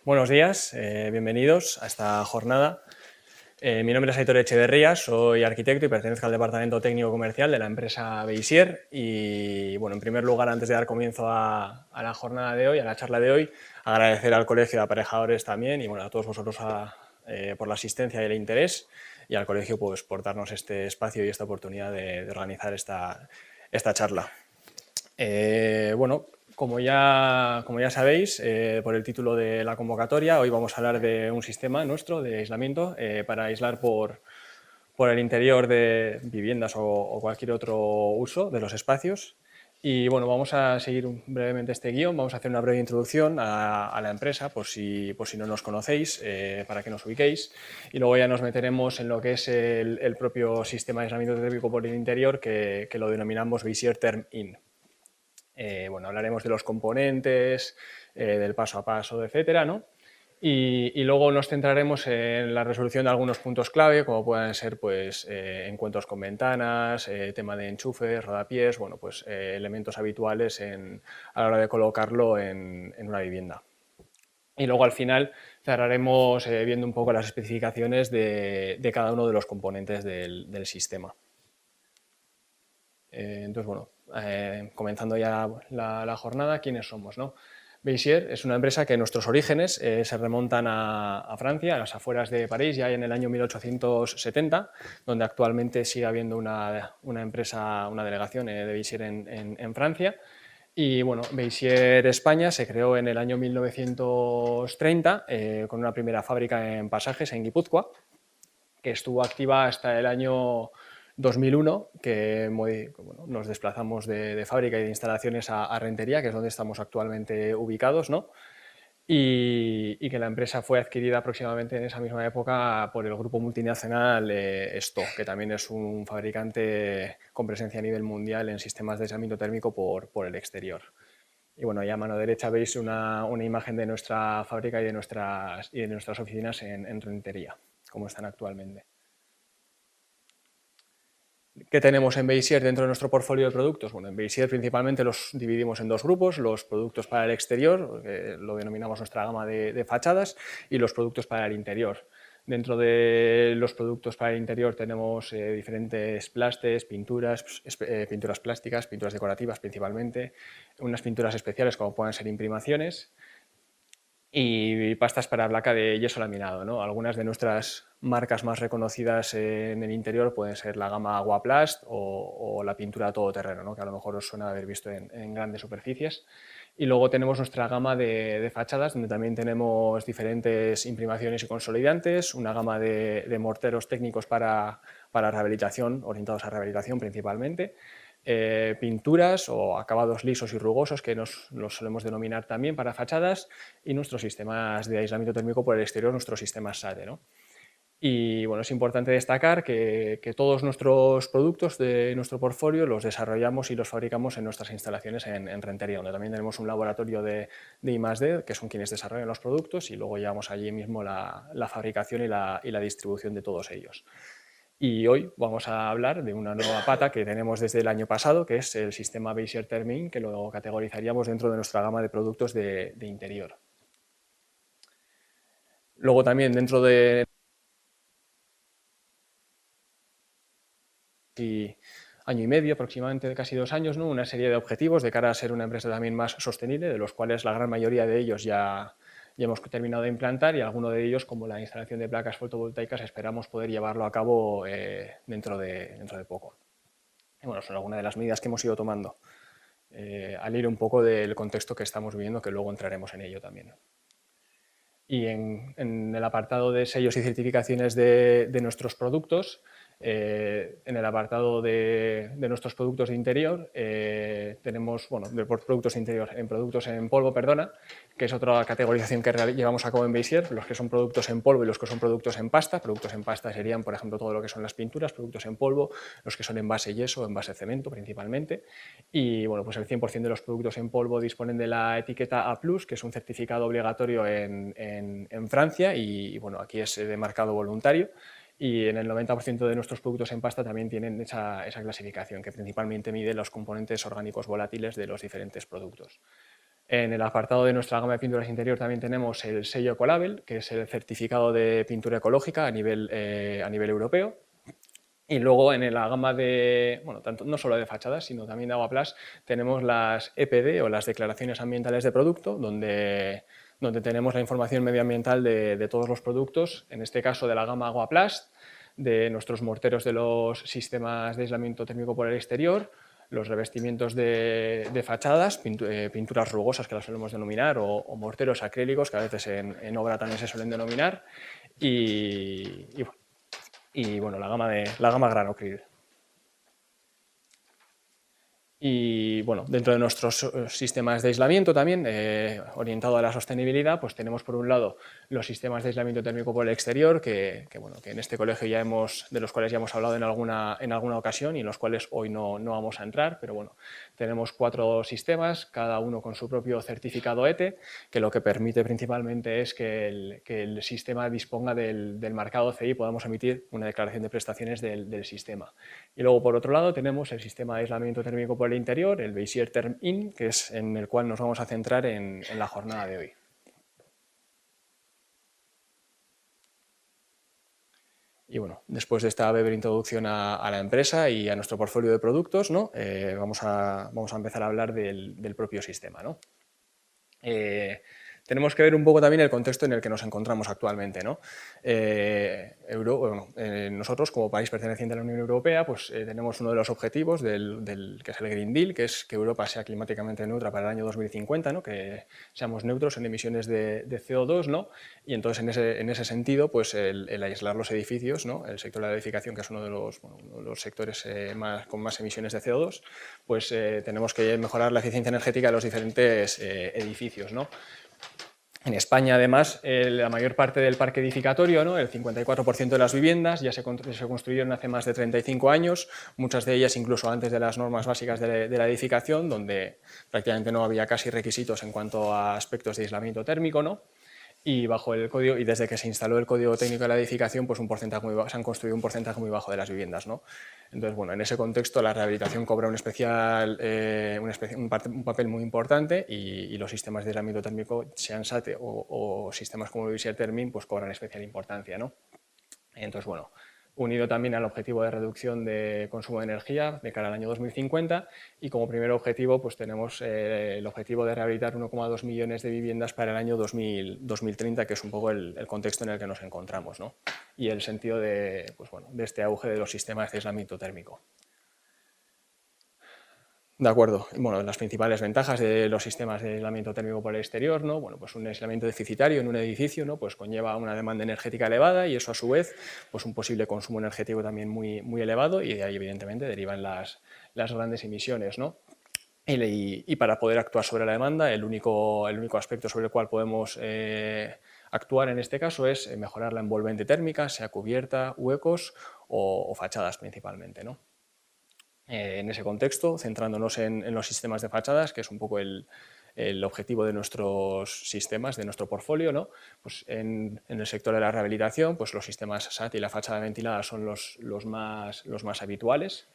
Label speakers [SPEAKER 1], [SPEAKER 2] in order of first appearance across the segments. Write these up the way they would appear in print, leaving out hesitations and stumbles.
[SPEAKER 1] Buenos días, bienvenidos a esta jornada. Mi nombre es Aitor Echeverría, soy arquitecto y pertenezco al departamento técnico comercial de la empresa Beisier. Y bueno, en primer lugar, antes de dar comienzo a la jornada de hoy, a la charla de hoy, agradecer al Colegio de Aparejadores también y bueno, a todos vosotros por la asistencia y el interés, y al colegio pues, por darnos este espacio y esta oportunidad de organizar esta charla. Bueno, como ya sabéis, por el título de la convocatoria, hoy vamos a hablar de un sistema nuestro de aislamiento para aislar por el interior de viviendas o cualquier otro uso de los espacios. Y bueno, vamos a seguir brevemente este guión, vamos a hacer una breve introducción a la empresa, por si no nos conocéis, para que nos ubiquéis, y luego ya nos meteremos en lo que es el propio sistema de aislamiento térmico por el interior, que lo denominamos Beisier Term-In. Bueno, hablaremos de los componentes, del paso a paso, etcétera, ¿no? Y luego nos centraremos en la resolución de algunos puntos clave, como pueden ser pues, encuentros con ventanas, tema de enchufes, rodapiés, bueno, pues, elementos habituales a la hora de colocarlo en una vivienda. Y luego al final cerraremos viendo un poco las especificaciones de cada uno de los componentes del sistema. Entonces, bueno, comenzando ya la jornada, ¿quiénes somos, no? Beisier es una empresa que nuestros orígenes se remontan a Francia, a las afueras de París, ya en el año 1870, donde actualmente sigue habiendo una empresa, una delegación de Beisier en Francia. Y bueno, Beisier España se creó en el año 1930 con una primera fábrica en Pasajes, en Guipúzcoa, que estuvo activa hasta el año 2001, que bueno, nos desplazamos de fábrica y de instalaciones a Rentería, que es donde estamos actualmente ubicados, ¿no? Y que la empresa fue adquirida aproximadamente en esa misma época por el grupo multinacional STO, que también es un fabricante con presencia a nivel mundial en sistemas de aislamiento térmico por el exterior. Y bueno, ahí a mano derecha veis una imagen de nuestra fábrica y de nuestras oficinas en Rentería, como están actualmente. ¿Qué tenemos en Beisier dentro de nuestro portfolio de productos? Bueno, en Beisier principalmente los dividimos en dos grupos: los productos para el exterior, que lo denominamos nuestra gama de fachadas, y los productos para el interior. Dentro de los productos para el interior tenemos diferentes plastes, pinturas plásticas, pinturas decorativas principalmente, unas pinturas especiales como pueden ser imprimaciones, y pastas para placa de yeso laminado, ¿no? Algunas de nuestras marcas más reconocidas en el interior pueden ser la gama Aguaplast o la pintura todoterreno, ¿no? Que a lo mejor os suena haber visto en grandes superficies. Y luego tenemos nuestra gama de fachadas, donde también tenemos diferentes imprimaciones y consolidantes, una gama de morteros técnicos para rehabilitación, orientados a rehabilitación principalmente, pinturas o acabados lisos y rugosos, que los solemos denominar también para fachadas, y nuestros sistemas de aislamiento térmico por el exterior, nuestros sistemas SADE, ¿no? Y bueno, es importante destacar que todos nuestros productos de nuestro portfolio los desarrollamos y los fabricamos en nuestras instalaciones en Rentería, donde también tenemos un laboratorio de I+D, que son quienes desarrollan los productos, y luego llevamos allí mismo la fabricación y la distribución de todos ellos. Y hoy vamos a hablar de una nueva pata que tenemos desde el año pasado, que es el sistema Beisier Term-In, que lo categorizaríamos dentro de nuestra gama de productos de interior. Luego también dentro de año y medio, aproximadamente casi 2 años, ¿no? Una serie de objetivos de cara a ser una empresa también más sostenible, de los cuales la gran mayoría de ellos ya hemos terminado de implantar, y alguno de ellos, como la instalación de placas fotovoltaicas, esperamos poder llevarlo a cabo dentro de poco. Y bueno, son algunas de las medidas que hemos ido tomando, al ir un poco del contexto que estamos viviendo, que luego entraremos en ello también. Y en el apartado de sellos y certificaciones de nuestros productos, en el apartado de nuestros productos de interior, tenemos, bueno, de productos de interior, en productos en polvo, perdona, que es otra categorización que llevamos a cabo en Beisier, los que son productos en polvo y los que son productos en pasta. Productos en pasta serían, por ejemplo, todo lo que son las pinturas; productos en polvo, los que son en base yeso o en base cemento principalmente. Y bueno, pues el 100% de los productos en polvo disponen de la etiqueta A+, que es un certificado obligatorio en Francia, y bueno, aquí es de mercado voluntario. Y en el 90% de nuestros productos en pasta también tienen esa clasificación, que principalmente mide los componentes orgánicos volátiles de los diferentes productos. En el apartado de nuestra gama de pinturas interior también tenemos el sello Ecolabel, que es el certificado de pintura ecológica a nivel europeo. Y luego en la gama de, bueno, tanto, no solo de fachadas, sino también de Aguaplas, tenemos las EPD o las declaraciones ambientales de producto, donde tenemos la información medioambiental de todos los productos, en este caso de la gama Aguaplast, de nuestros morteros de los sistemas de aislamiento térmico por el exterior, los revestimientos de fachadas, pinturas rugosas que las solemos denominar, o morteros acrílicos que a veces en obra también se suelen denominar, y bueno, la gama Granocryl. Y bueno, dentro de nuestros sistemas de aislamiento también, orientado a la sostenibilidad, pues tenemos por un lado los sistemas de aislamiento térmico por el exterior, bueno, que en este colegio de los cuales ya hemos hablado en alguna ocasión y en los cuales hoy no vamos a entrar, pero bueno, tenemos 4 sistemas, cada uno con su propio certificado ETE, que lo que permite principalmente es que el sistema disponga del marcado CI y podamos emitir una declaración de prestaciones del sistema. Y luego, por otro lado, tenemos el sistema de aislamiento térmico por el interior, el Bayesier Therm-In, que es en el cual nos vamos a centrar en la jornada de hoy. Y bueno, después de esta breve introducción a la empresa y a nuestro portfolio de productos, ¿no? Vamos a empezar a hablar del propio sistema, ¿no? Tenemos que ver un poco también el contexto en el que nos encontramos actualmente, ¿no? Nosotros, como país perteneciente a la Unión Europea, pues tenemos uno de los objetivos que es el Green Deal, que es que Europa sea climáticamente neutra para el año 2050, ¿no? Que seamos neutros en emisiones de CO2, ¿no? Y entonces, en ese sentido, pues el aislar los edificios, ¿no? El sector de la edificación, que es uno de los sectores con más emisiones de CO2, pues tenemos que mejorar la eficiencia energética de los diferentes edificios, ¿no? En España, además, la mayor parte del parque edificatorio, ¿no? El 54% de las viviendas ya se construyeron hace más de 35 años, muchas de ellas incluso antes de las normas básicas de la edificación, donde prácticamente no había casi requisitos en cuanto a aspectos de aislamiento térmico, ¿no? Y bajo el código, y desde que se instaló el código técnico de la edificación, pues se han construido un porcentaje muy bajo de las viviendas, ¿no? Entonces, bueno, en ese contexto la rehabilitación cobra un papel muy importante y los sistemas de aislamiento térmico, sean SATE o sistemas como el Bayesier Therm-In, pues cobran especial importancia, ¿no? Entonces, bueno, unido también al objetivo de reducción de consumo de energía de cara al año 2050 y como primer objetivo pues tenemos el objetivo de rehabilitar 1,2 millones de viviendas para el año 2030, que es un poco el contexto en el que nos encontramos, ¿no? Y el sentido pues, bueno, de este auge de los sistemas de aislamiento térmico. De acuerdo. Bueno, las principales ventajas de los sistemas de aislamiento térmico por el exterior, ¿no? Bueno, pues un aislamiento deficitario en un edificio, ¿no? Pues conlleva una demanda energética elevada y eso a su vez, pues un posible consumo energético también muy elevado y de ahí evidentemente derivan las grandes emisiones, ¿no? Y para poder actuar sobre la demanda, el único aspecto sobre el cual podemos actuar en este caso es mejorar la envolvente térmica, sea cubierta, huecos o fachadas principalmente, ¿no? En ese contexto, centrándonos en los sistemas de fachadas, que es un poco el objetivo de nuestros sistemas, de nuestro portfolio, ¿no? Pues en el sector de la rehabilitación, pues los sistemas SAT y la fachada ventilada son los más habituales,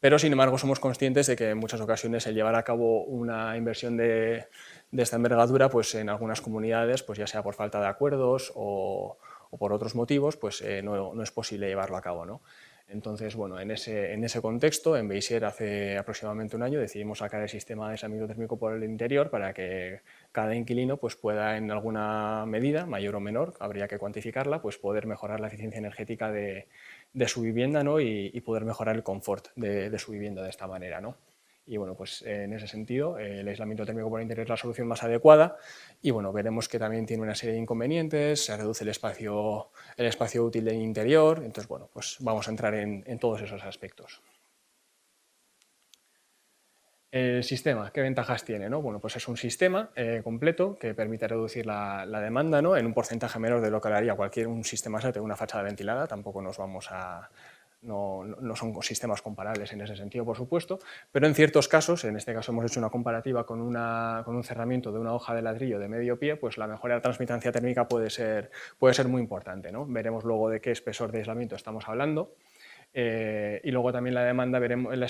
[SPEAKER 1] pero sin embargo somos conscientes de que en muchas ocasiones el llevar a cabo una inversión de esta envergadura, pues en algunas comunidades, pues ya sea por falta de acuerdos o por otros motivos, pues no es posible llevarlo a cabo, ¿no? Entonces, bueno, en ese contexto, en Bayesier hace aproximadamente un año decidimos sacar el sistema de aislamiento térmico por el interior para que cada inquilino pues, pueda en alguna medida, mayor o menor, habría que cuantificarla, pues poder mejorar la eficiencia energética de su vivienda, ¿no? y poder mejorar el confort de su vivienda de esta manera, ¿no? Y bueno, pues en ese sentido, el aislamiento térmico por el interior es la solución más adecuada y bueno, veremos que también tiene una serie de inconvenientes, se reduce el espacio útil del interior, entonces bueno, pues vamos a entrar en todos esos aspectos. El sistema, ¿qué ventajas tiene? ¿No? Bueno, pues es un sistema completo que permite reducir la demanda, ¿no? En un porcentaje menor de lo que haría un sistema SAT o una fachada ventilada, tampoco nos vamos a... No son sistemas comparables en ese sentido, por supuesto, pero en ciertos casos, en este caso hemos hecho una comparativa con un cerramiento de una hoja de ladrillo de medio pie, pues la mejora de la transmitancia térmica puede ser muy importante, ¿no? Veremos luego de qué espesor de aislamiento estamos hablando. Y luego también la demanda,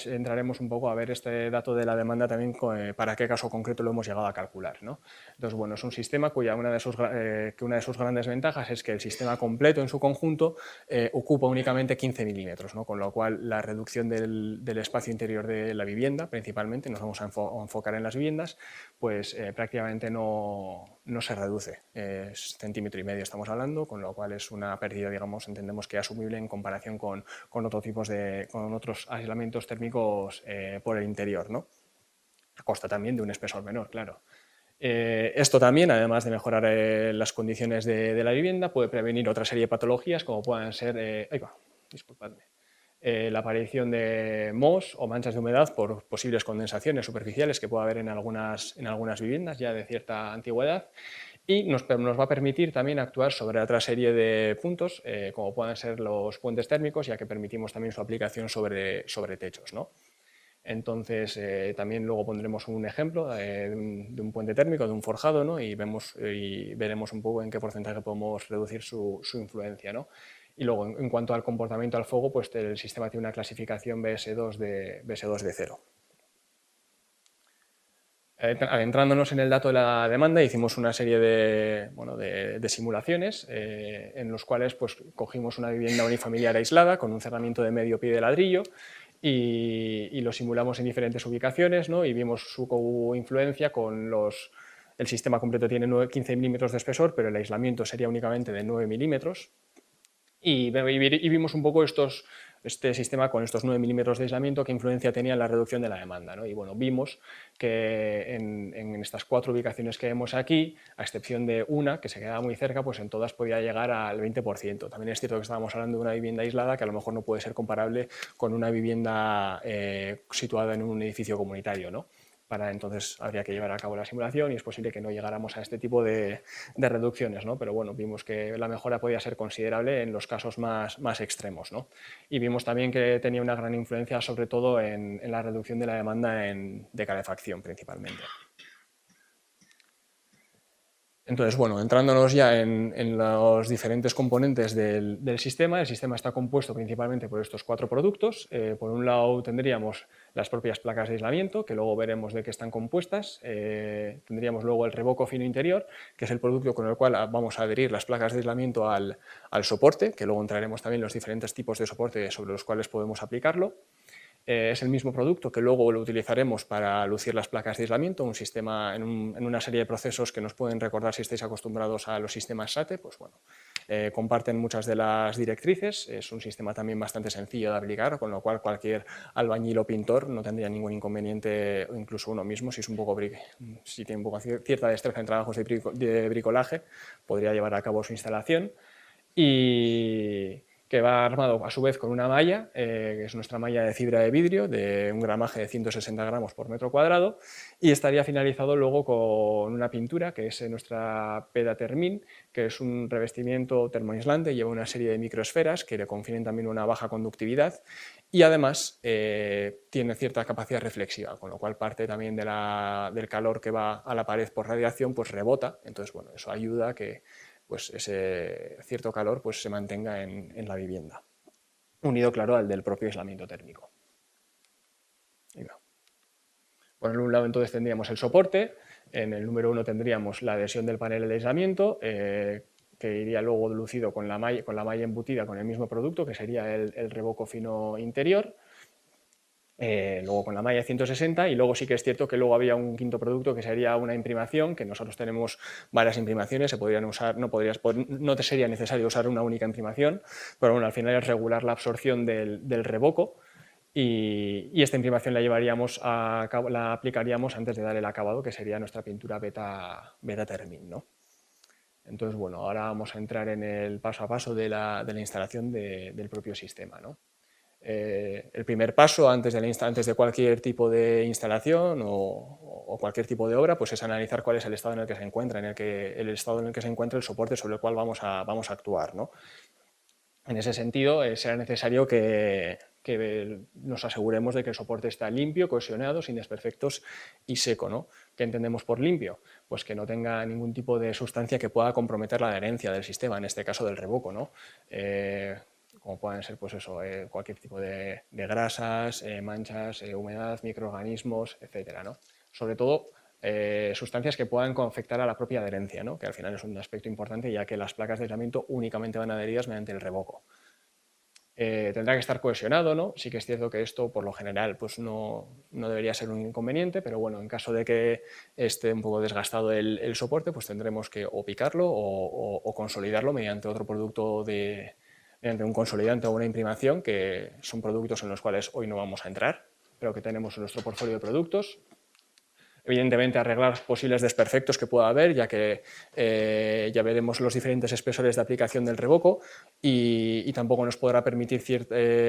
[SPEAKER 1] entraremos un poco a ver este dato de la demanda también para qué caso concreto lo hemos llegado a calcular, ¿no? Entonces, bueno, es un sistema cuya una de sus grandes ventajas es que el sistema completo en su conjunto ocupa únicamente 15 milímetros, ¿no? Con lo cual la reducción del espacio interior de la vivienda, principalmente, nos vamos a enfocar en las viviendas, pues prácticamente no se reduce, es 1,5 centímetros estamos hablando, con lo cual es una pérdida, digamos, entendemos que asumible en comparación con otros aislamientos térmicos por el interior, ¿no? A costa también de un espesor menor, claro. Esto también, además de mejorar las condiciones de la vivienda, puede prevenir otra serie de patologías como puedan ser, disculpadme, la aparición de mohos o manchas de humedad por posibles condensaciones superficiales que pueda haber en algunas viviendas ya de cierta antigüedad, y nos va a permitir también actuar sobre otra serie de puntos, como puedan ser los puentes térmicos, ya que permitimos también su aplicación sobre techos, ¿no? Entonces, también luego pondremos un ejemplo de un puente térmico, de un forjado, ¿no? Y veremos un poco en qué porcentaje podemos reducir su influencia, ¿no? Y luego, en cuanto al comportamiento al fuego, pues el sistema tiene una clasificación BS2 de 0. Adentrándonos en el dato de la demanda, hicimos una serie de simulaciones en los cuales pues, cogimos una vivienda unifamiliar aislada con un cerramiento de medio pie de ladrillo y lo simulamos en diferentes ubicaciones, ¿no? Y vimos su influencia con el sistema completo tiene 15 milímetros de espesor, pero el aislamiento sería únicamente de 9 milímetros. Y vimos un poco este sistema con estos 9 milímetros de aislamiento, qué influencia tenía en la reducción de la demanda, ¿no? Y bueno, vimos que en estas 4 ubicaciones que vemos aquí, a excepción de una que se quedaba muy cerca, pues en todas podía llegar al 20%. También es cierto que estábamos hablando de una vivienda aislada que a lo mejor no puede ser comparable con una vivienda situada en un edificio comunitario, ¿no? Para entonces habría que llevar a cabo la simulación y es posible que no llegáramos a este tipo de reducciones, ¿no? Pero bueno, vimos que la mejora podía ser considerable en los casos más extremos, ¿no? Y vimos también que tenía una gran influencia sobre todo en la reducción de la demanda de calefacción principalmente. Entonces, bueno, entrándonos ya en los diferentes componentes del sistema, el sistema está compuesto principalmente por estos 4 productos. Por un lado tendríamos las propias placas de aislamiento, que luego veremos de qué están compuestas. Tendríamos luego el revoco fino interior, que es el producto con el cual vamos a adherir las placas de aislamiento al soporte, que luego entraremos también en los diferentes tipos de soporte sobre los cuales podemos aplicarlo. Es el mismo producto que luego lo utilizaremos para lucir las placas de aislamiento, un sistema en una serie de procesos que nos pueden recordar si estáis acostumbrados a los sistemas SATE, pues bueno, comparten muchas de las directrices, es un sistema también bastante sencillo de aplicar, con lo cual cualquier albañil o pintor no tendría ningún inconveniente, o incluso uno mismo, si tiene un poco cierta destreza en trabajos de bricolaje, podría llevar a cabo su instalación. Y que va armado a su vez con una malla, que es nuestra malla de fibra de vidrio, de un gramaje de 160 gramos por metro cuadrado, y estaría finalizado luego con una pintura, que es nuestra Pedatermin, que es un revestimiento termoaislante, lleva una serie de microesferas que le confieren también una baja conductividad, y además tiene cierta capacidad reflexiva, con lo cual parte también del calor que va a la pared por radiación, pues rebota, entonces bueno, eso ayuda a que pues ese cierto calor pues se mantenga en la vivienda, unido claro al del propio aislamiento térmico. Por un lado entonces tendríamos el soporte, en el número 1 tendríamos la adhesión del panel de aislamiento, que iría luego lucido con la malla embutida con el mismo producto, que sería el revoco fino interior, luego con la malla 160, y luego sí que es cierto que luego había un quinto producto que sería una imprimación, que nosotros tenemos varias imprimaciones, se podrían usar, no te sería necesario usar una única imprimación, pero bueno, al final es regular la absorción del revoco, y esta imprimación la aplicaríamos antes de dar el acabado, que sería nuestra pintura beta termin, ¿no? Entonces, bueno, ahora vamos a entrar en el paso a paso de la instalación del propio sistema, ¿no? El primer paso antes de cualquier tipo de instalación o cualquier tipo de obra, pues es analizar cuál es el estado en el que se encuentra, el soporte sobre el cual vamos a actuar, ¿no? En ese sentido, será necesario que nos aseguremos de que el soporte está limpio, cohesionado, sin desperfectos y seco, ¿no? ¿Qué entendemos por limpio? Pues que no tenga ningún tipo de sustancia que pueda comprometer la adherencia del sistema, en este caso del revoco, ¿no? como pueden ser pues eso, cualquier tipo de grasas, manchas, humedad, microorganismos, etcétera, ¿no? Sobre todo sustancias que puedan afectar a la propia adherencia, ¿no? Que al final es un aspecto importante, ya que las placas de aislamiento únicamente van adheridas mediante el revoco. Tendrá que estar cohesionado, ¿no? Sí que es cierto que esto, por lo general, pues no debería ser un inconveniente, pero bueno, en caso de que esté un poco desgastado el soporte, pues tendremos que o picarlo o consolidarlo mediante otro producto mediante un consolidante o una imprimación, que son productos en los cuales hoy no vamos a entrar, pero que tenemos en nuestro portfolio de productos. Evidentemente, arreglar posibles desperfectos que pueda haber, ya que ya veremos los diferentes espesores de aplicación del revoco y tampoco nos podrá permitir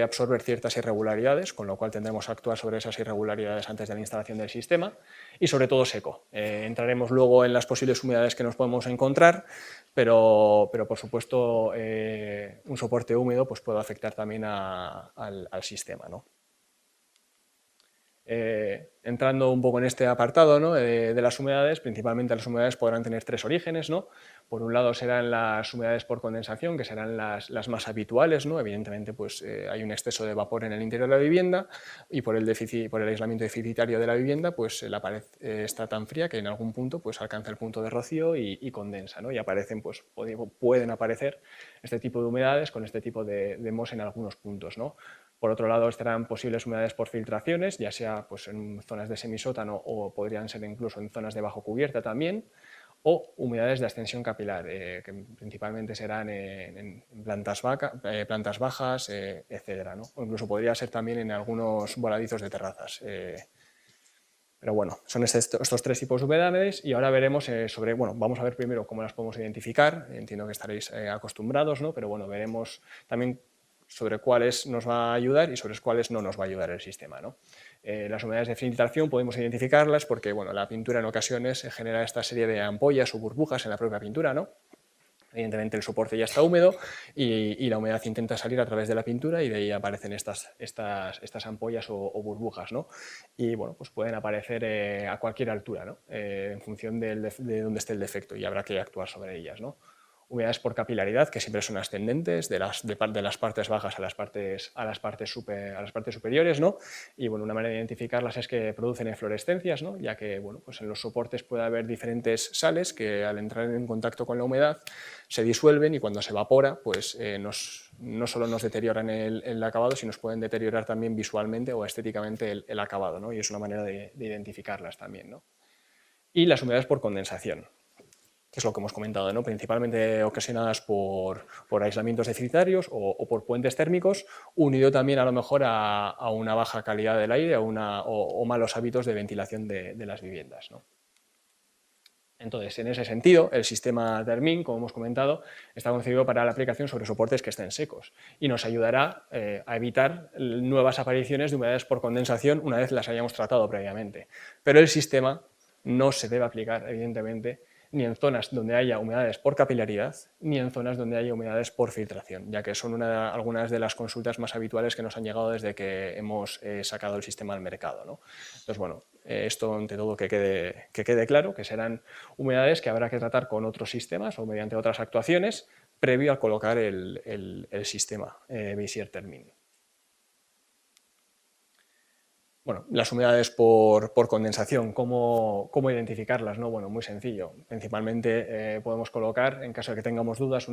[SPEAKER 1] absorber ciertas irregularidades, con lo cual tendremos que actuar sobre esas irregularidades antes de la instalación del sistema y sobre todo seco. Entraremos luego en las posibles humedades que nos podemos encontrar, pero por supuesto un soporte húmedo pues, puede afectar también al sistema, ¿no? Entrando un poco en este apartado, ¿no? de las humedades, principalmente las humedades podrán tener tres orígenes, ¿no? Por un lado serán las humedades por condensación, que serán las más habituales, ¿no? Evidentemente pues, hay un exceso de vapor en el interior de la vivienda y por el aislamiento deficitario de la vivienda pues, la pared está tan fría que en algún punto pues, alcanza el punto de rocío y condensa, ¿no? Y aparecen, pues, pueden aparecer este tipo de humedades con este tipo de mos en algunos puntos, ¿no? Por otro lado, estarán posibles humedades por filtraciones, ya sea pues, en zonas de semisótano o podrían ser incluso en zonas de bajo cubierta también, o humedades de ascensión capilar, que principalmente serán en plantas bajas, etcétera, ¿no? O incluso podría ser también en algunos voladizos de terrazas. Pero bueno, son estos tres tipos de humedades y ahora veremos vamos a ver primero cómo las podemos identificar, entiendo que estaréis acostumbrados, ¿no? Pero bueno, veremos también sobre cuáles nos va a ayudar y sobre cuáles no nos va a ayudar el sistema, ¿no? Las humedades de filtración podemos identificarlas porque bueno, la pintura en ocasiones genera esta serie de ampollas o burbujas en la propia pintura, ¿no? Evidentemente el soporte ya está húmedo y la humedad intenta salir a través de la pintura y de ahí aparecen estas ampollas o burbujas, ¿no? Y bueno, pues pueden aparecer a cualquier altura, ¿no? En función de dónde esté el defecto y habrá que actuar sobre ellas, ¿no? Humedades por capilaridad, que siempre son ascendentes, de las partes bajas a las partes superiores, ¿no? Y bueno, una manera de identificarlas es que producen eflorescencias, ¿no? Ya que bueno, pues en los soportes puede haber diferentes sales que al entrar en contacto con la humedad se disuelven y cuando se evapora, pues no solo nos deterioran el acabado, sino nos pueden deteriorar también visualmente o estéticamente el acabado, ¿no? Y es una manera de identificarlas también, ¿no? Y las humedades por condensación, que es lo que hemos comentado, ¿no? Principalmente ocasionadas por aislamientos deficitarios o por puentes térmicos, unido también a lo mejor a una baja calidad del aire o malos hábitos de ventilación de las viviendas, ¿no? Entonces, en ese sentido, el sistema Thermin, como hemos comentado, está concebido para la aplicación sobre soportes que estén secos y nos ayudará a evitar nuevas apariciones de humedades por condensación una vez las hayamos tratado previamente. Pero el sistema no se debe aplicar, evidentemente, ni en zonas donde haya humedades por capilaridad, ni en zonas donde haya humedades por filtración, ya que son algunas de las consultas más habituales que nos han llegado desde que hemos sacado el sistema al mercado, ¿no? Entonces, bueno, esto ante todo que quede claro, que serán humedades que habrá que tratar con otros sistemas o mediante otras actuaciones previo a colocar el sistema Bayesier Thermin. Bueno, las humedades por condensación, ¿cómo identificarlas? ¿No? Bueno, muy sencillo. Principalmente podemos colocar, en caso de que tengamos dudas,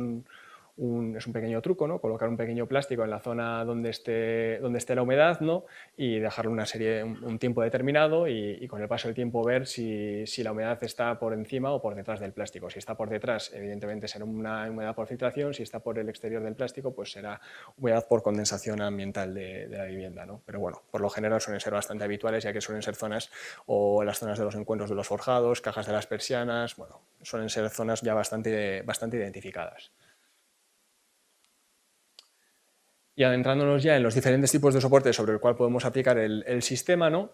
[SPEAKER 1] es un pequeño truco, ¿no? Colocar un pequeño plástico en la zona donde esté la humedad, ¿no? Y dejarlo un tiempo determinado y con el paso del tiempo ver si la humedad está por encima o por detrás del plástico. Si está por detrás, evidentemente será una humedad por filtración, si está por el exterior del plástico, pues será humedad por condensación ambiental de la vivienda, ¿no? Pero bueno, por lo general suelen ser bastante habituales, ya que suelen ser zonas o las zonas de los encuentros de los forjados, cajas de las persianas, bueno, suelen ser zonas ya bastante identificadas. Y adentrándonos ya en los diferentes tipos de soporte sobre el cual podemos aplicar el sistema, ¿no?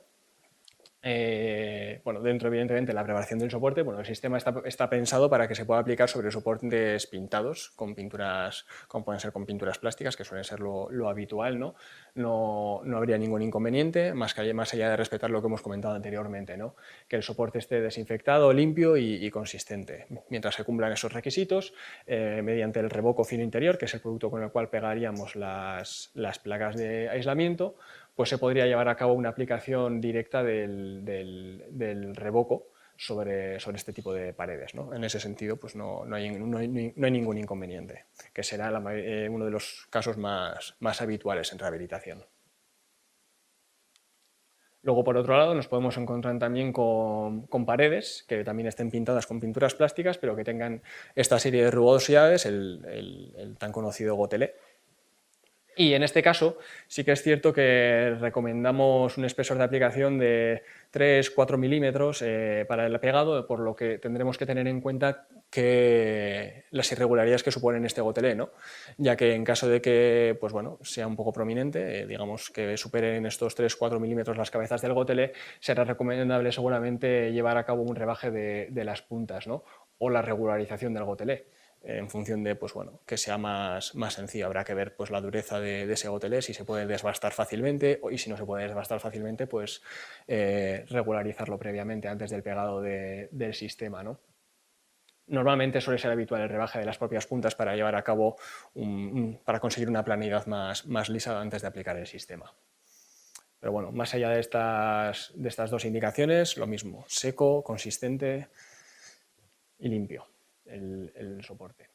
[SPEAKER 1] Bueno, dentro, evidentemente, de la preparación del soporte, bueno, el sistema está pensado para que se pueda aplicar sobre soportes pintados con pinturas, como pueden ser con pinturas plásticas, que suele ser lo habitual, ¿no? No habría ningún inconveniente, más allá de respetar lo que hemos comentado anteriormente, ¿no? Que el soporte esté desinfectado, limpio y consistente. Mientras se cumplan esos requisitos, mediante el revoco fino interior, que es el producto con el cual pegaríamos las placas de aislamiento, pues se podría llevar a cabo una aplicación directa del revoco sobre este tipo de paredes, ¿no? En ese sentido, pues no hay ningún inconveniente, que será uno de los casos más habituales en rehabilitación. Luego, por otro lado, nos podemos encontrar también con paredes que también estén pintadas con pinturas plásticas, pero que tengan esta serie de rugosidades, el tan conocido gotelé. Y en este caso sí que es cierto que recomendamos un espesor de aplicación de 3-4 milímetros para el pegado, por lo que tendremos que tener en cuenta que las irregularidades que suponen este gotelé, ¿no? Ya que en caso de que pues bueno, sea un poco prominente, digamos que superen estos 3-4 milímetros las cabezas del gotelé, será recomendable seguramente llevar a cabo un rebaje de las puntas, ¿no? O la regularización del gotelé, en función de pues bueno, que sea más sencillo. Habrá que ver pues la dureza de ese gotelé, si se puede desbastar fácilmente, y si no se puede desbastar fácilmente, pues regularizarlo previamente antes del pegado del sistema, ¿no? Normalmente suele ser habitual el rebaje de las propias puntas para llevar a cabo para conseguir una planidad más lisa antes de aplicar el sistema. Pero bueno, más allá de estas dos indicaciones, lo mismo, seco, consistente y limpio el soporte.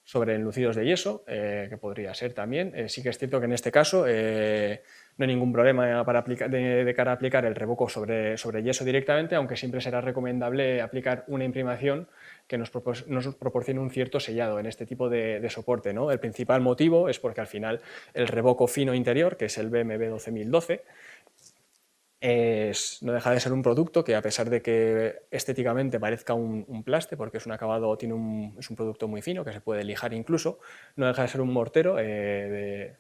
[SPEAKER 1] Sobre enlucidos de yeso, que podría ser también. Sí que es cierto que en este caso no hay ningún problema de cara a aplicar el revoco sobre yeso directamente, aunque siempre será recomendable aplicar una imprimación que nos proporcione un cierto sellado en este tipo de soporte, ¿no? El principal motivo es porque al final el revoco fino interior, que es el BMB 12012, no deja de ser un producto que, a pesar de que estéticamente parezca un plaste, porque es un acabado, es un producto muy fino que se puede lijar incluso, no deja de ser un mortero, que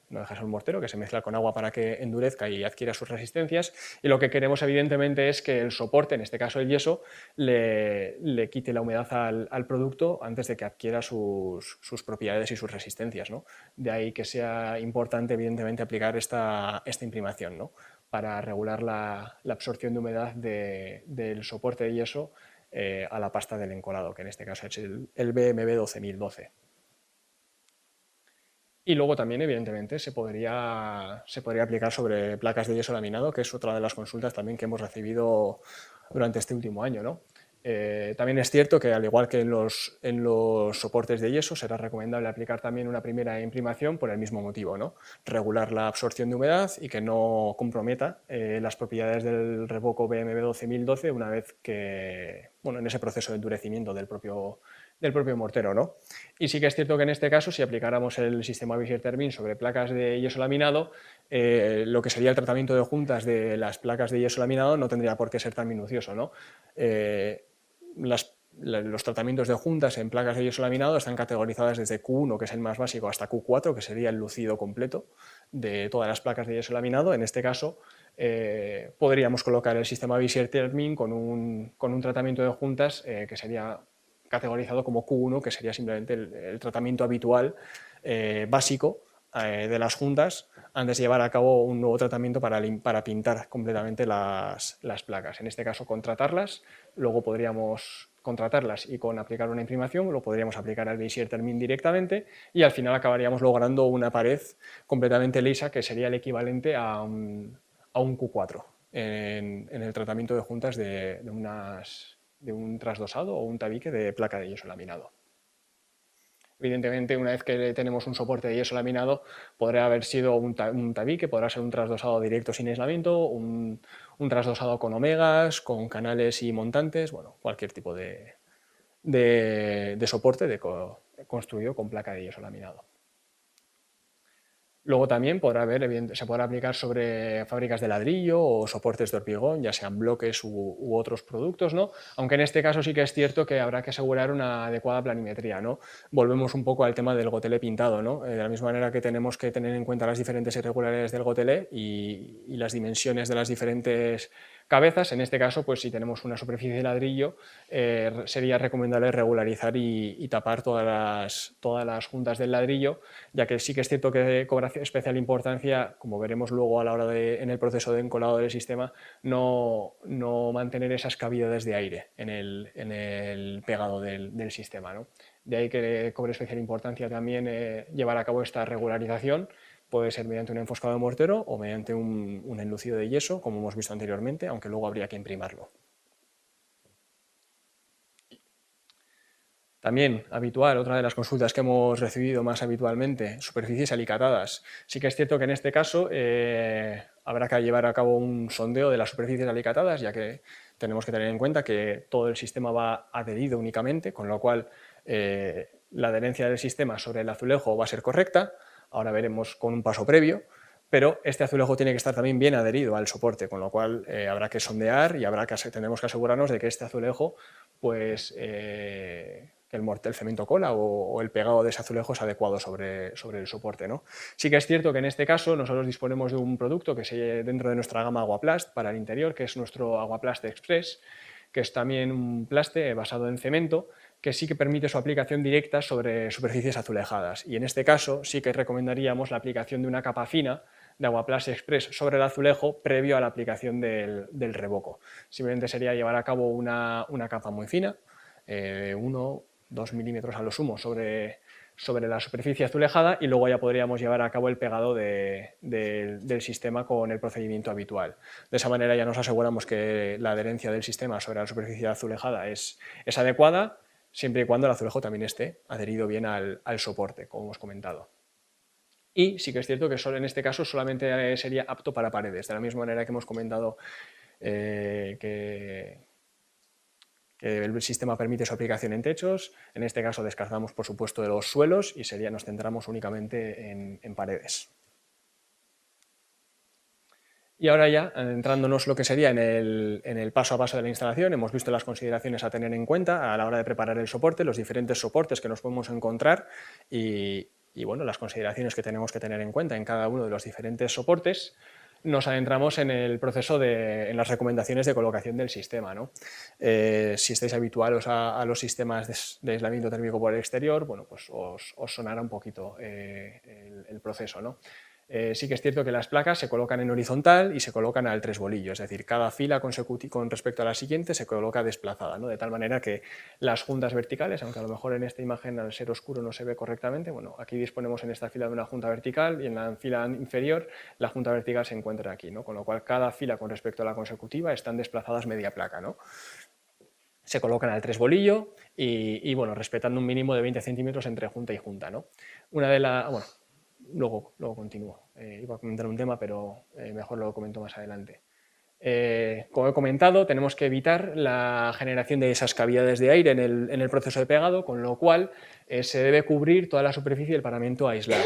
[SPEAKER 1] se mezcla con agua para que endurezca y adquiera sus resistencias, y lo que queremos evidentemente es que el soporte, en este caso el yeso, le quite la humedad al producto antes de que adquiera sus propiedades y sus resistencias, ¿no? De ahí que sea importante evidentemente aplicar esta imprimación, ¿no? Para regular la absorción de humedad del soporte de yeso a la pasta del encolado, que en este caso es el BMB 12012. Y luego también, evidentemente, se podría aplicar sobre placas de yeso laminado, que es otra de las consultas también que hemos recibido durante este último año, ¿no? También es cierto que, al igual que en los soportes de yeso, será recomendable aplicar también una primera imprimación por el mismo motivo, ¿no? Regular la absorción de humedad y que no comprometa las propiedades del revoco BMB 12012 una vez que, bueno, en ese proceso de endurecimiento del propio mortero, ¿no? Y sí que es cierto que en este caso, si aplicáramos el sistema Visier-Termin sobre placas de yeso laminado, lo que sería el tratamiento de juntas de las placas de yeso laminado no tendría por qué ser tan minucioso, ¿no? Los tratamientos de juntas en placas de yeso laminado están categorizadas desde Q1, que es el más básico, hasta Q4, que sería el lucido completo de todas las placas de yeso laminado. En este caso, podríamos colocar el sistema Visier-Termin con un tratamiento de juntas que sería categorizado como Q1, que sería simplemente el tratamiento habitual básico de las juntas antes de llevar a cabo un nuevo tratamiento para pintar completamente las placas. En este caso, contratarlas, luego podríamos contratarlas y con aplicar una imprimación lo podríamos aplicar al Visier-Termin directamente y al final acabaríamos logrando una pared completamente lisa que sería el equivalente a un Q4 en el tratamiento de juntas de un trasdosado o un tabique de placa de yeso laminado. Evidentemente, una vez que tenemos un soporte de yeso laminado, podrá haber sido un tabique, podrá ser un trasdosado directo sin aislamiento, un trasdosado con omegas, con canales y montantes, bueno, cualquier tipo de soporte construido con placa de yeso laminado. Luego también se podrá aplicar sobre fábricas de ladrillo o soportes de hormigón, ya sean bloques u otros productos, ¿no? Aunque en este caso sí que es cierto que habrá que asegurar una adecuada planimetría, ¿no? Volvemos un poco al tema del gotelé pintado, ¿no? De la misma manera que tenemos que tener en cuenta las diferentes irregularidades del gotelé y las dimensiones de las diferentes cabezas. En este caso, pues si tenemos una superficie de ladrillo, sería recomendable regularizar y tapar todas las juntas del ladrillo, ya que sí que es cierto que cobra especial importancia, como veremos luego a la hora en el proceso de encolado del sistema, no mantener esas cavidades de aire en el pegado del sistema, ¿no? De ahí que cobre especial importancia también llevar a cabo esta regularización. Puede ser mediante un enfoscado de mortero o mediante un enlucido de yeso, como hemos visto anteriormente, aunque luego habría que imprimirlo. También habitual, otra de las consultas que hemos recibido más habitualmente, superficies alicatadas. Sí que es cierto que en este caso habrá que llevar a cabo un sondeo de las superficies alicatadas, ya que tenemos que tener en cuenta que todo el sistema va adherido únicamente, con lo cual la adherencia del sistema sobre el azulejo va a ser correcta. Ahora veremos con un paso previo, pero este azulejo tiene que estar también bien adherido al soporte, con lo cual habrá que sondear y tendremos que asegurarnos de que este azulejo, pues, que el cemento cola o el pegado de ese azulejo es adecuado sobre el soporte, ¿no? Sí que es cierto que en este caso nosotros disponemos de un producto que se dentro de nuestra gama Aguaplast para el interior, que es nuestro Aguaplast Express, que es también un plaste basado en cemento, que sí que permite su aplicación directa sobre superficies azulejadas. Y en este caso sí que recomendaríamos la aplicación de una capa fina de Aguaplast Express sobre el azulejo previo a la aplicación del revoco. Simplemente sería llevar a cabo una capa muy fina, 1-2 milímetros a lo sumo sobre la superficie azulejada, y luego ya podríamos llevar a cabo el pegado del sistema con el procedimiento habitual. De esa manera ya nos aseguramos que la adherencia del sistema sobre la superficie azulejada es adecuada, siempre y cuando el azulejo también esté adherido bien al soporte, como hemos comentado. Y sí que es cierto que solo en este caso solamente sería apto para paredes, de la misma manera que hemos comentado que el sistema permite su aplicación en techos. En este caso descartamos, por supuesto, de los suelos y nos centramos únicamente en paredes. Y ahora ya, adentrándonos lo que sería en el paso a paso de la instalación, hemos visto las consideraciones a tener en cuenta a la hora de preparar el soporte, los diferentes soportes que nos podemos encontrar y bueno, las consideraciones que tenemos que tener en cuenta en cada uno de los diferentes soportes. Nos adentramos en el proceso en las recomendaciones de colocación del sistema, ¿no? Si estáis habituados a los sistemas de aislamiento térmico por el exterior, bueno, pues os sonará un poquito el proceso, ¿no? Sí que es cierto que las placas se colocan en horizontal y se colocan al tres bolillo, es decir, cada fila con respecto a la siguiente se coloca desplazada, ¿no? De tal manera que las juntas verticales, aunque a lo mejor en esta imagen al ser oscuro no se ve correctamente, bueno, aquí disponemos en esta fila de una junta vertical y en la fila inferior la junta vertical se encuentra aquí, ¿no? Con lo cual cada fila con respecto a la consecutiva están desplazadas media placa, ¿no? Se colocan al tres bolillo y bueno, respetando un mínimo de 20 centímetros entre junta y junta, ¿no? Bueno, luego continúo. Iba a comentar un tema, pero mejor lo comento más adelante. Como he comentado, tenemos que evitar la generación de esas cavidades de aire en el proceso de pegado, con lo cual se debe cubrir toda la superficie del paramento aislado.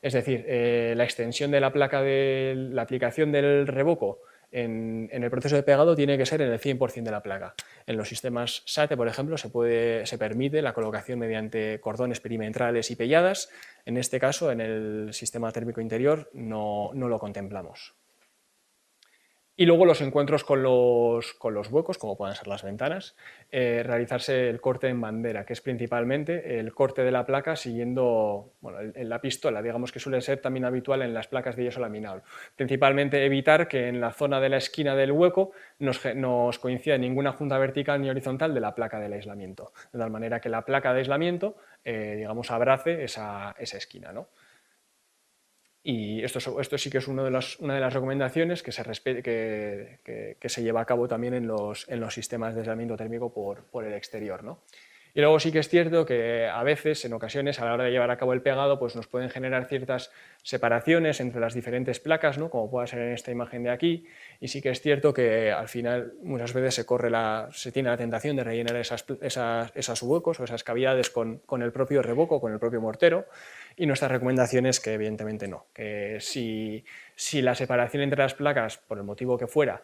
[SPEAKER 1] Es decir, la extensión de la placa de la aplicación del revoco en el proceso de pegado tiene que ser en el 100% de la placa. En los sistemas SATE, por ejemplo, se permite la colocación mediante cordones perimetrales y pelladas. En este caso, en el sistema térmico interior no lo contemplamos. Y luego los encuentros con los huecos, como puedan ser las ventanas, realizarse el corte en bandera, que es principalmente el corte de la placa siguiendo en la pistola, digamos que suele ser también habitual en las placas de yeso laminado. Principalmente evitar que en la zona de la esquina del hueco nos coincida ninguna junta vertical ni horizontal de la placa del aislamiento, de tal manera que la placa de aislamiento digamos, abrace esa esquina, ¿no? Y esto sí que es una de las recomendaciones que se lleva a cabo también en los sistemas de aislamiento térmico por el exterior, ¿no? Y luego sí que es cierto que a veces, en ocasiones, a la hora de llevar a cabo el pegado, pues nos pueden generar ciertas separaciones entre las diferentes placas, ¿no? Como pueda ser en esta imagen de aquí, y sí que es cierto que al final muchas veces se tiene la tentación de rellenar esos huecos o esas cavidades con el propio revoco, con el propio mortero, y nuestra recomendación es que evidentemente no, que si la separación entre las placas, por el motivo que fuera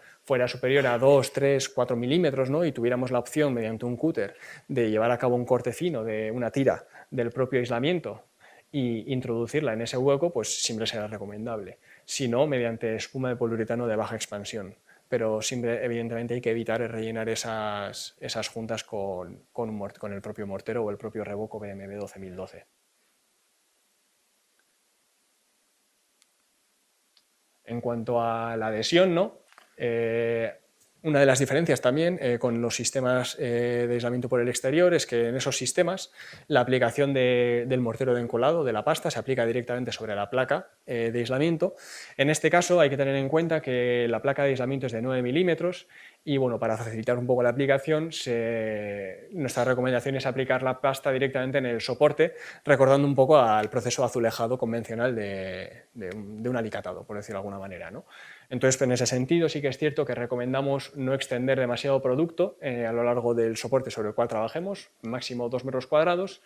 [SPEAKER 1] superior a 2, 3, 4 milímetros, ¿no? Y tuviéramos la opción mediante un cúter de llevar a cabo un corte fino de una tira del propio aislamiento e introducirla en ese hueco, pues siempre será recomendable. Si no, mediante espuma de poliuretano de baja expansión, pero siempre, evidentemente, hay que evitar rellenar esas juntas con el propio mortero o el propio revoco BMB 12012. En cuanto a la adhesión, ¿no? Una de las diferencias también con los sistemas de aislamiento por el exterior es que en esos sistemas la aplicación del mortero de encolado, de la pasta, se aplica directamente sobre la placa de aislamiento. En este caso hay que tener en cuenta que la placa de aislamiento es de 9 milímetros y bueno, para facilitar un poco la aplicación, nuestra recomendación es aplicar la pasta directamente en el soporte, recordando un poco al proceso de azulejado convencional de un alicatado, por decirlo de alguna manera, ¿no? Entonces, en ese sentido, sí que es cierto que recomendamos no extender demasiado producto a lo largo del soporte sobre el cual trabajemos, máximo 2 metros cuadrados,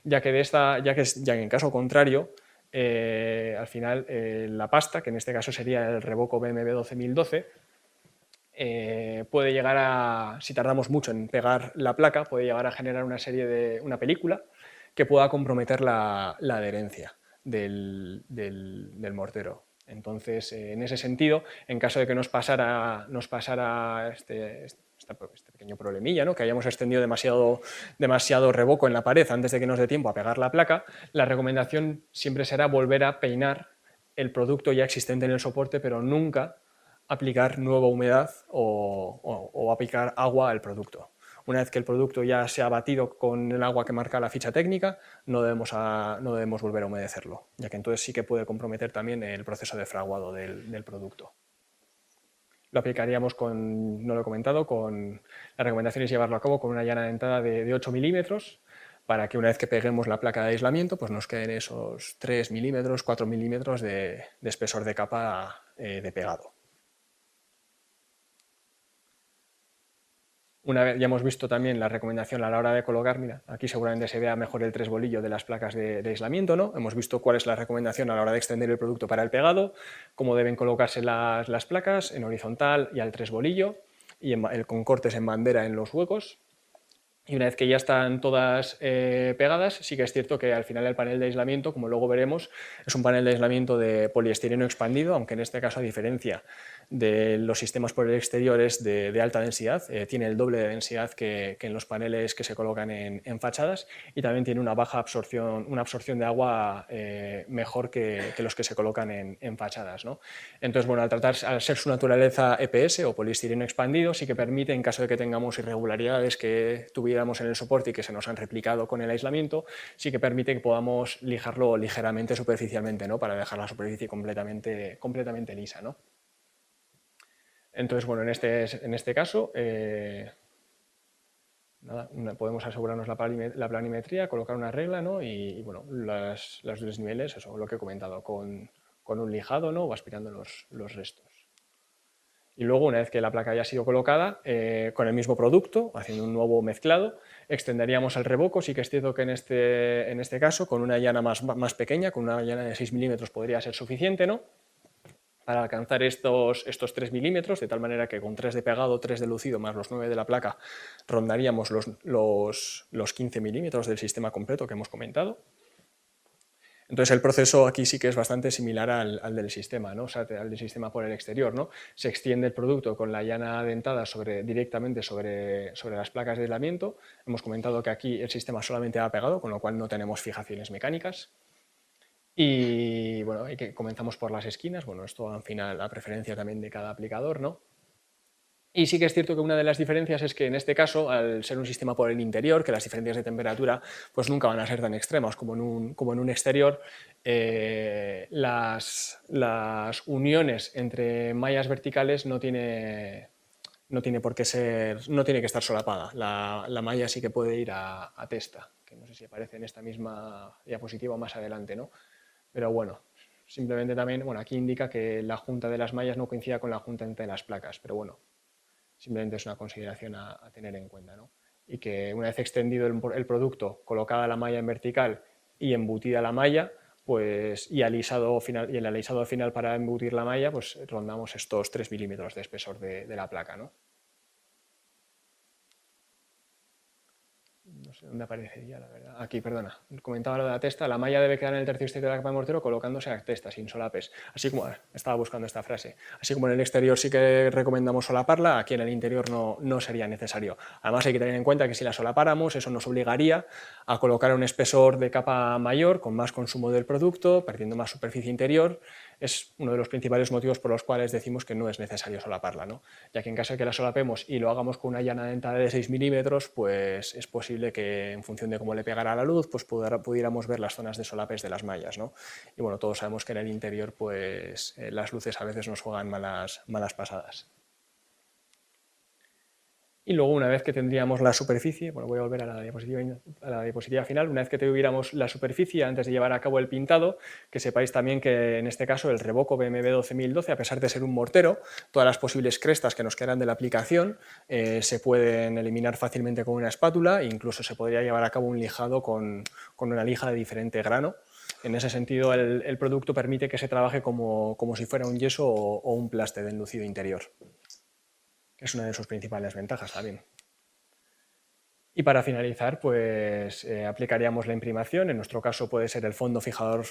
[SPEAKER 1] ya que en caso contrario, al final la pasta, que en este caso sería el revoco BMB 12012, puede llegar a, si tardamos mucho en pegar la placa, puede llegar a generar una película que pueda comprometer la adherencia del mortero. Entonces, en ese sentido, en caso de que nos pasara este pequeño problemilla, ¿no? Que hayamos extendido demasiado revoco en la pared antes de que nos dé tiempo a pegar la placa, la recomendación siempre será volver a peinar el producto ya existente en el soporte, pero nunca aplicar nueva humedad o aplicar agua al producto. Una vez que el producto ya se ha batido con el agua que marca la ficha técnica, no debemos volver a humedecerlo, ya que entonces sí que puede comprometer también el proceso de fraguado del producto. Lo aplicaríamos no lo he comentado, la recomendación es llevarlo a cabo con una llana dentada de 8 milímetros, para que una vez que peguemos la placa de aislamiento, pues nos queden esos 3 milímetros, 4 milímetros de espesor de capa de pegado. Una vez ya hemos visto también la recomendación a la hora de colocar, mira, aquí seguramente se vea mejor el tresbolillo de las placas de aislamiento, ¿no? Hemos visto cuál es la recomendación a la hora de extender el producto para el pegado, cómo deben colocarse las placas en horizontal y al tresbolillo, y con cortes en bandera en los huecos. Y una vez que ya están todas pegadas, sí que es cierto que al final el panel de aislamiento, como luego veremos, es un panel de aislamiento de poliestireno expandido, aunque en este caso, a diferencia de los sistemas por el exterior, es de alta densidad, tiene el doble de densidad que en los paneles que se colocan en fachadas, y también tiene una absorción de agua mejor que los que se colocan en fachadas, ¿no? Entonces, bueno, al ser su naturaleza EPS o poliestireno expandido, sí que permite, en caso de que tengamos irregularidades que tuviéramos en el soporte y que se nos han replicado con el aislamiento, sí que permite que podamos lijarlo ligeramente superficialmente, ¿no? Para dejar la superficie completamente lisa, ¿no? Entonces, bueno, en este caso, podemos asegurarnos la planimetría, colocar una regla, ¿no? Y bueno, los desniveles, eso, lo que he comentado, con un lijado, ¿no? O aspirando los restos. Y luego, una vez que la placa haya sido colocada, con el mismo producto, haciendo un nuevo mezclado, extenderíamos el revoco. Sí que es cierto que en este caso, con una llana más pequeña, con una llana de 6 milímetros podría ser suficiente, ¿no? Para alcanzar estos 3 milímetros, de tal manera que con 3 de pegado, 3 de lucido, más los 9 de la placa, rondaríamos los 15 milímetros del sistema completo que hemos comentado. Entonces el proceso aquí sí que es bastante similar al del sistema, ¿no? O sea, al del sistema por el exterior, ¿no? Se extiende el producto con la llana dentada directamente sobre las placas de aislamiento. Hemos comentado que aquí el sistema solamente va pegado, con lo cual no tenemos fijaciones mecánicas. Y bueno, comenzamos por las esquinas. Bueno, esto al final a preferencia también de cada aplicador, ¿no? Y sí que es cierto que una de las diferencias es que en este caso, al ser un sistema por el interior, que las diferencias de temperatura pues nunca van a ser tan extremas como en un exterior, las uniones entre mallas verticales no tiene por qué ser, no tiene que estar solapada. La malla sí que puede ir a testa, que no sé si aparece en esta misma diapositiva o más adelante, ¿no? Pero bueno, simplemente también, bueno, aquí indica que la junta de las mallas no coincida con la junta entre las placas, pero bueno, simplemente es una consideración a tener en cuenta, ¿no? Y que una vez extendido el producto, colocada la malla en vertical y embutida la malla, pues, y el alisado final para embutir la malla, pues rondamos estos 3 milímetros de espesor de la placa, ¿no? no sé dónde aparecería, la verdad. Aquí, perdona. Comentaba lo de la testa. La malla debe quedar en el tercio exterior de la capa de mortero colocándose a testa, sin solapes. Así como, estaba buscando esta frase. Así como en el exterior sí que recomendamos solaparla, aquí en el interior no sería necesario. Además hay que tener en cuenta que si la solapáramos, eso nos obligaría a colocar un espesor de capa mayor, con más consumo del producto, perdiendo más superficie interior. Es uno de los principales motivos por los cuales decimos que no es necesario solaparla, ¿no? Ya que en caso de que la solapemos y lo hagamos con una llana dentada de 6 milímetros, pues es posible que en función de cómo le pegara la luz, pues pudiéramos ver las zonas de solapes de las mallas, ¿no? Y bueno, todos sabemos que en el interior pues las luces a veces nos juegan malas pasadas. Y luego, una vez que tendríamos la superficie, bueno, voy a volver a la diapositiva final, una vez que tuviéramos la superficie, antes de llevar a cabo el pintado, que sepáis también que en este caso el Revoco BMW 12012, a pesar de ser un mortero, todas las posibles crestas que nos quedan de la aplicación se pueden eliminar fácilmente con una espátula, e incluso se podría llevar a cabo un lijado con una lija de diferente grano. En ese sentido, el producto permite que se trabaje como si fuera un yeso o un plaste de enlucido interior, que es una de sus principales ventajas también. Y para finalizar, pues aplicaríamos la imprimación. En nuestro caso puede ser el fondo fijador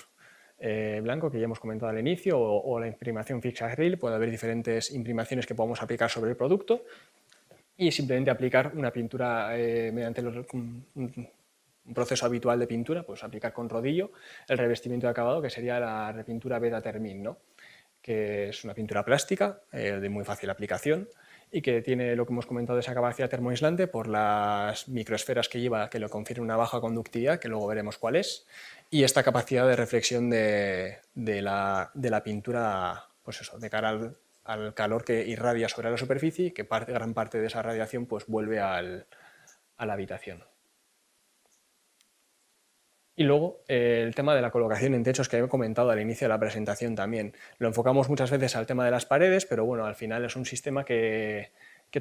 [SPEAKER 1] blanco, que ya hemos comentado al inicio, o la imprimación fix acryl. Puede haber diferentes imprimaciones que podamos aplicar sobre el producto y simplemente aplicar una pintura mediante un proceso habitual de pintura, pues aplicar con rodillo el revestimiento de acabado, que sería la repintura Beta Termin, ¿no? Que es una pintura plástica de muy fácil aplicación y que tiene lo que hemos comentado de esa capacidad termoaislante por las microesferas que lleva, que le confiere una baja conductividad, que luego veremos cuál es, y esta capacidad de reflexión de la pintura, pues eso, de cara al calor que irradia sobre la superficie y que gran parte de esa radiación pues vuelve a la habitación. Y luego el tema de la colocación en techos, que he comentado al inicio de la presentación también. Lo enfocamos muchas veces al tema de las paredes, pero bueno, al final es un sistema que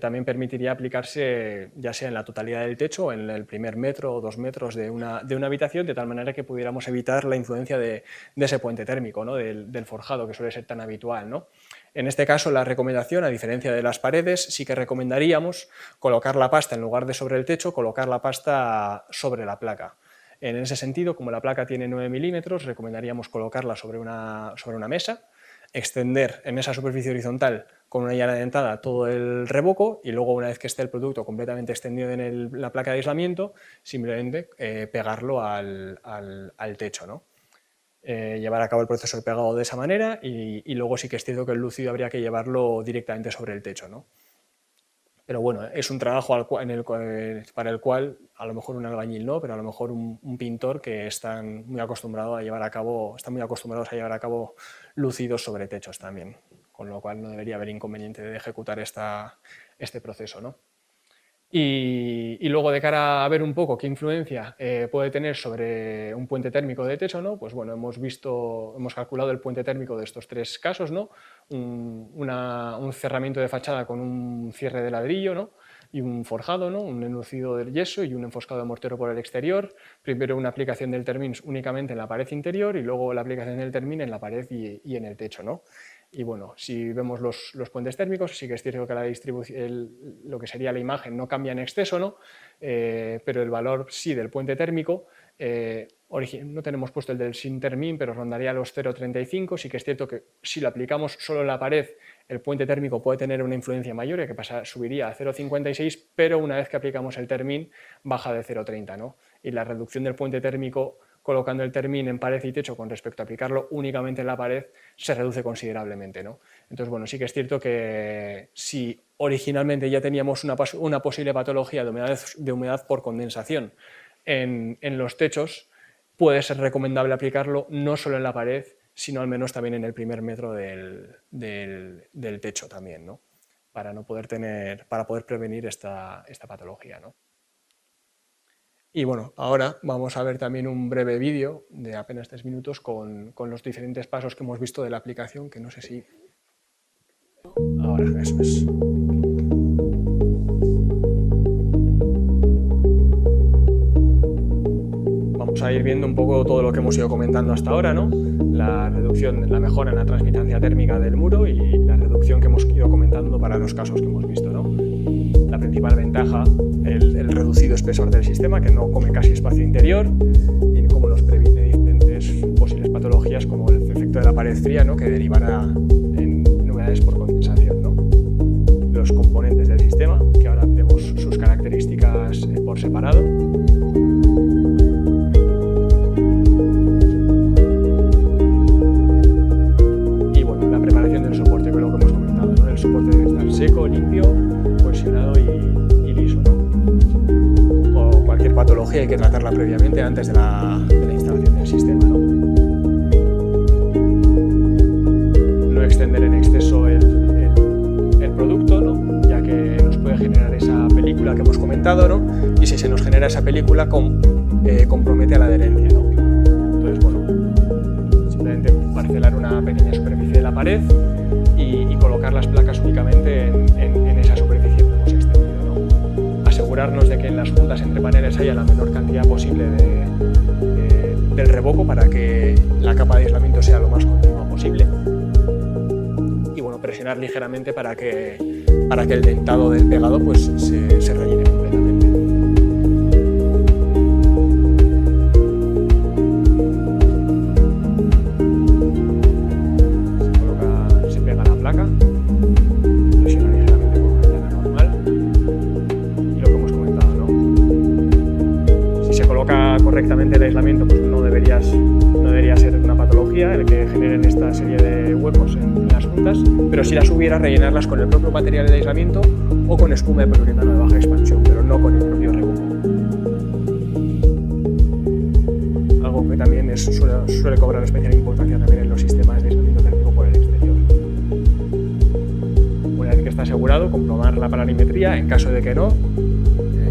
[SPEAKER 1] también permitiría aplicarse ya sea en la totalidad del techo o en el primer metro o 2 metros de una habitación, de tal manera que pudiéramos evitar la influencia de ese puente térmico, ¿no? del forjado, que suele ser tan habitual, ¿no? En este caso, la recomendación, a diferencia de las paredes, sí que recomendaríamos colocar la pasta en lugar de sobre el techo, colocar la pasta sobre la placa. En ese sentido, como la placa tiene 9 milímetros, recomendaríamos colocarla sobre una mesa, extender en esa superficie horizontal con una llana dentada todo el revoco y luego, una vez que esté el producto completamente extendido en la placa de aislamiento, simplemente pegarlo al techo, ¿no? Llevar a cabo el proceso de pegado de esa manera y luego sí que es cierto que el lúcido habría que llevarlo directamente sobre el techo, ¿no? Pero bueno, es un trabajo para el cual a lo mejor un albañil no, pero a lo mejor un pintor que están muy acostumbrados a llevar a cabo lúcidos sobre techos también, con lo cual no debería haber inconveniente de ejecutar este proceso, ¿no? Y luego, de cara a ver un poco qué influencia puede tener sobre un puente térmico de techo, ¿no? Pues bueno, hemos calculado el puente térmico de estos 3 casos, ¿no? Un cerramiento de fachada con un cierre de ladrillo, ¿no? Y un forjado, ¿no? Un enlucido del yeso y un enfoscado de mortero por el exterior. Primero una aplicación del Termin únicamente en la pared interior y luego la aplicación del Termin en la pared y en el techo, ¿no? Y bueno, si vemos los puentes térmicos, sí que es cierto que la distribución, lo que sería la imagen no cambia en exceso, ¿no? Pero el valor sí del puente térmico, no tenemos puesto el del sin termin, pero rondaría los 0,35. Sí que es cierto que si lo aplicamos solo en la pared, el puente térmico puede tener una influencia mayor, ya que subiría a 0,56, pero una vez que aplicamos el termin baja de 0,30, ¿no? Y la reducción del puente térmico colocando el termin en pared y techo con respecto a aplicarlo únicamente en la pared se reduce considerablemente, ¿no? Entonces, bueno, sí que es cierto que si originalmente ya teníamos una posible patología de humedad por condensación en los techos, puede ser recomendable aplicarlo no solo en la pared, sino al menos también en el primer metro del techo también, ¿no? Para poder prevenir esta patología, ¿no? Y bueno, ahora vamos a ver también un breve vídeo de apenas 3 minutos con los diferentes pasos que hemos visto de la aplicación, que no sé si... Ahora, eso es. Vamos a ir viendo un poco todo lo que hemos ido comentando hasta ahora, ¿no? La mejora en la transmitancia térmica del muro y la reducción que hemos ido comentando para los casos que hemos visto, ¿no? La principal ventaja el reducido espesor del sistema, que no come casi espacio interior, y como nos previene diferentes posibles patologías como el efecto de la pared fría, ¿no? Que derivará en humedades por condensación, ¿no? Los componentes del sistema, que ahora tenemos sus características por separado. Y bueno, la preparación del soporte, que es lo que hemos comentado, ¿no? El soporte debe estar seco, limpio, cohesionado y liso, ¿no? O cualquier patología hay que tratarla previamente antes de la instalación del sistema, ¿no? No extender en exceso el producto, ¿no? Ya que nos puede generar esa película que hemos comentado, ¿no? Y si se nos genera esa película, compromete a la adherencia, ¿no? Entonces, bueno, simplemente parcelar una pequeña superficie de la pared y colocar las placas únicamente en esa superficie que hemos extendido, ¿no? Asegurarnos de que en las juntas entre paneles haya la menor cantidad posible del revoco para que la capa de aislamiento sea lo más continua posible. Y bueno, presionar ligeramente para que el dentado del pegado pues, se rellene completamente. Se pega la placa, presiona ligeramente con una llana normal y lo que hemos comentado, ¿no? Si se coloca correctamente el aislamiento, pues no debería ser una patología el que generen esta serie de huecos en las juntas, pero si las hubiera, rellenarlas con el propio material de aislamiento o con espuma de poliuretano de baja expansión, pero no con el propio revoco. Algo que también suele cobrar especial importancia también en los sistemas de aislamiento térmico por el exterior. Una vez que está asegurado, comprobar la planimetría. En caso de que no,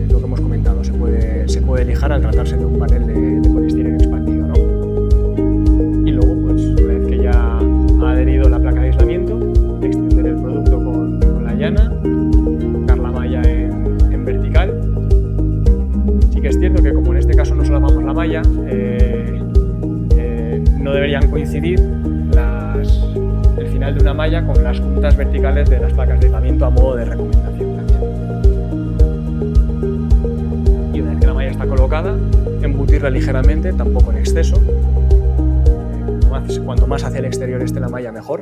[SPEAKER 1] lo que hemos comentado, se puede lijar al tratarse de un panel de poliestireno expandido, ¿no? Y luego, pues, una vez que ya ha adherido la placa de aislamiento, extender el producto con la llana, colocar la malla en vertical. Sí que es cierto que, como en este caso no solapamos la malla, no deberían coincidir el final de una malla con las juntas verticales de las placas de aislamiento a modo de recomendación también. Y una vez que la malla está colocada, embutirla ligeramente, tampoco en exceso. Cuanto más hacia el exterior esté la malla, mejor.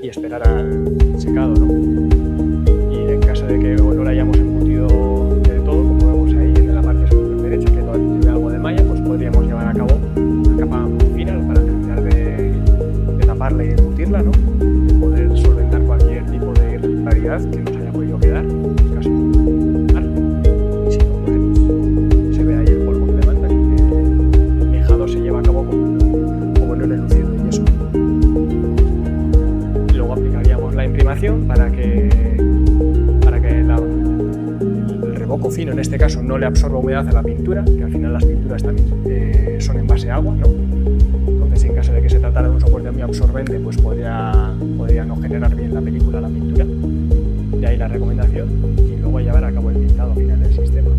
[SPEAKER 1] Y esperar al secado, ¿no? Y en caso de que no la hayamos embutido del todo, como vemos ahí en la parte superior derecha, que todavía tiene algo de malla, pues podríamos llevar a cabo una capa muy fina para terminar de taparla y embutirla, ¿no? Y poder solventar cualquier tipo de irregularidad que nos haya podido quedar, en el caso de y si no, pues se ve ahí el polvo que levanta, que el lijado se lleva a cabo como en un elucido de yeso. Y luego aplicaríamos la imprimación para que el revoco fino, en este caso, no le absorba humedad a la pintura, que al final las pinturas también son en base a agua, ¿no? Entonces, en caso de que se tratara de un soporte muy absorbente, pues podría no generar bien la película, la pintura. De ahí la recomendación, y luego llevar a cabo el pintado final del sistema.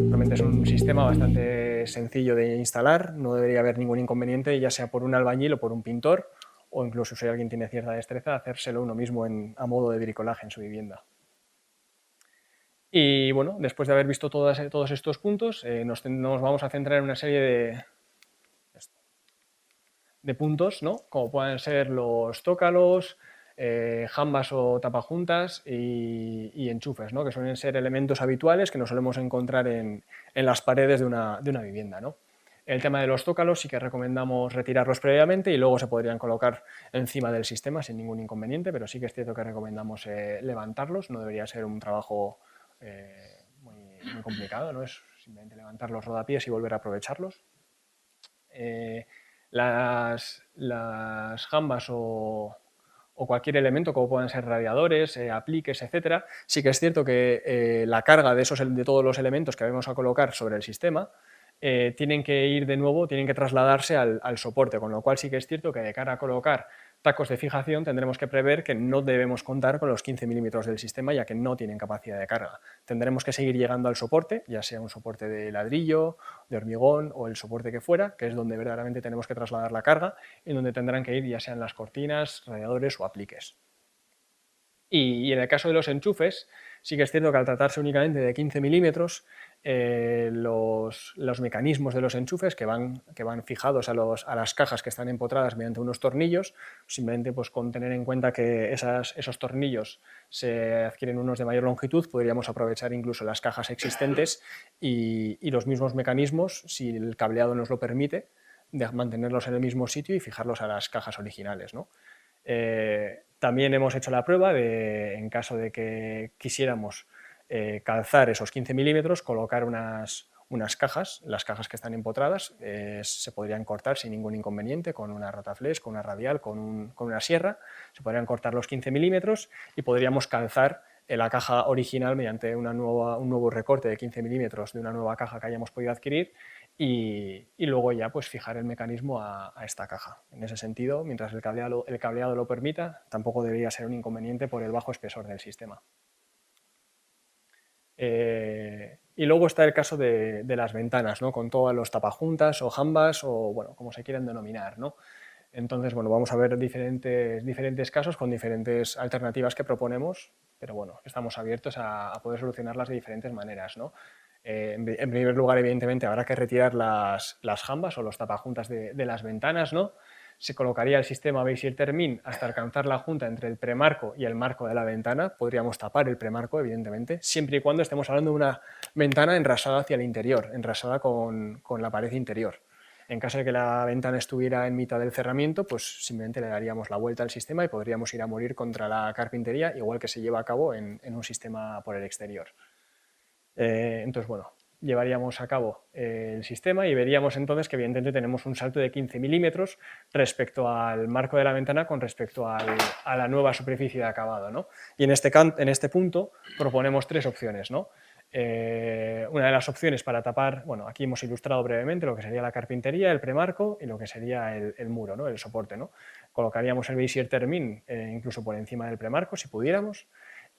[SPEAKER 1] Realmente es un sistema bastante sencillo de instalar, no debería haber ningún inconveniente, ya sea por un albañil o por un pintor, o incluso si alguien tiene cierta destreza, hacérselo uno mismo a modo de bricolaje en su vivienda. Y bueno, después de haber visto todos estos puntos, nos vamos a centrar en una serie de puntos, ¿no? Como pueden ser los tócalos, jambas o tapajuntas y enchufes, ¿no? Que suelen ser elementos habituales que nos solemos encontrar en las paredes de una vivienda, ¿no? El tema de los tócalos sí que recomendamos retirarlos previamente y luego se podrían colocar encima del sistema sin ningún inconveniente, pero sí que es cierto que recomendamos levantarlos, no debería ser un trabajo muy complicado, ¿no? Es simplemente levantar los rodapiés y volver a aprovecharlos. Las jambas o cualquier elemento, como pueden ser radiadores, apliques, etcétera, sí que es cierto que la carga de todos los elementos que vamos a colocar sobre el sistema tienen que trasladarse al soporte, con lo cual sí que es cierto que de cara a colocar tacos de fijación tendremos que prever que no debemos contar con los 15 milímetros del sistema, ya que no tienen capacidad de carga. Tendremos que seguir llegando al soporte, ya sea un soporte de ladrillo, de hormigón o el soporte que fuera, que es donde verdaderamente tenemos que trasladar la carga y donde tendrán que ir ya sean las cortinas, radiadores o apliques. Y en el caso de los enchufes, sí que es cierto que al tratarse únicamente de 15 milímetros, los mecanismos de los enchufes que van fijados a las cajas que están empotradas mediante unos tornillos, simplemente pues, con tener en cuenta que esos tornillos se adquieren unos de mayor longitud, podríamos aprovechar incluso las cajas existentes y los mismos mecanismos, si el cableado nos lo permite, de mantenerlos en el mismo sitio y fijarlos a las cajas originales, ¿no? También hemos hecho la prueba de, en caso de que quisiéramos calzar esos 15 milímetros, colocar unas cajas, las cajas que están empotradas, se podrían cortar sin ningún inconveniente con una rotaflex, con una radial, con una sierra, se podrían cortar los 15 milímetros y podríamos calzar la caja original mediante un nuevo recorte de 15 milímetros de una nueva caja que hayamos podido adquirir y luego ya pues fijar el mecanismo a esta caja. En ese sentido, mientras el cableado lo permita, tampoco debería ser un inconveniente por el bajo espesor del sistema. Y luego está el caso de las ventanas, ¿no? Con todos los tapajuntas o jambas o bueno, como se quieran denominar, ¿no? Entonces, bueno, vamos a ver diferentes casos con diferentes alternativas que proponemos, pero bueno, estamos abiertos a poder solucionarlas de diferentes maneras, ¿no? En primer lugar, evidentemente, habrá que retirar las jambas o los tapajuntas de las ventanas, ¿no? Se colocaría el sistema Base-Shear-Termin hasta alcanzar la junta entre el premarco y el marco de la ventana. Podríamos tapar el premarco, evidentemente, siempre y cuando estemos hablando de una ventana enrasada hacia el interior, enrasada con la pared interior. En caso de que la ventana estuviera en mitad del cerramiento, pues simplemente le daríamos la vuelta al sistema y podríamos ir a morir contra la carpintería, igual que se lleva a cabo en un sistema por el exterior. Entonces, bueno, llevaríamos a cabo el sistema y veríamos entonces que evidentemente tenemos un salto de 15 milímetros respecto al marco de la ventana con respecto a la nueva superficie de acabado, ¿no? Y en este punto proponemos tres opciones, ¿no? Una de las opciones para tapar, bueno, aquí hemos ilustrado brevemente lo que sería la carpintería, el premarco y lo que sería el muro, ¿no? El soporte, ¿no? Colocaríamos el Base-Shear-Termin incluso por encima del premarco si pudiéramos.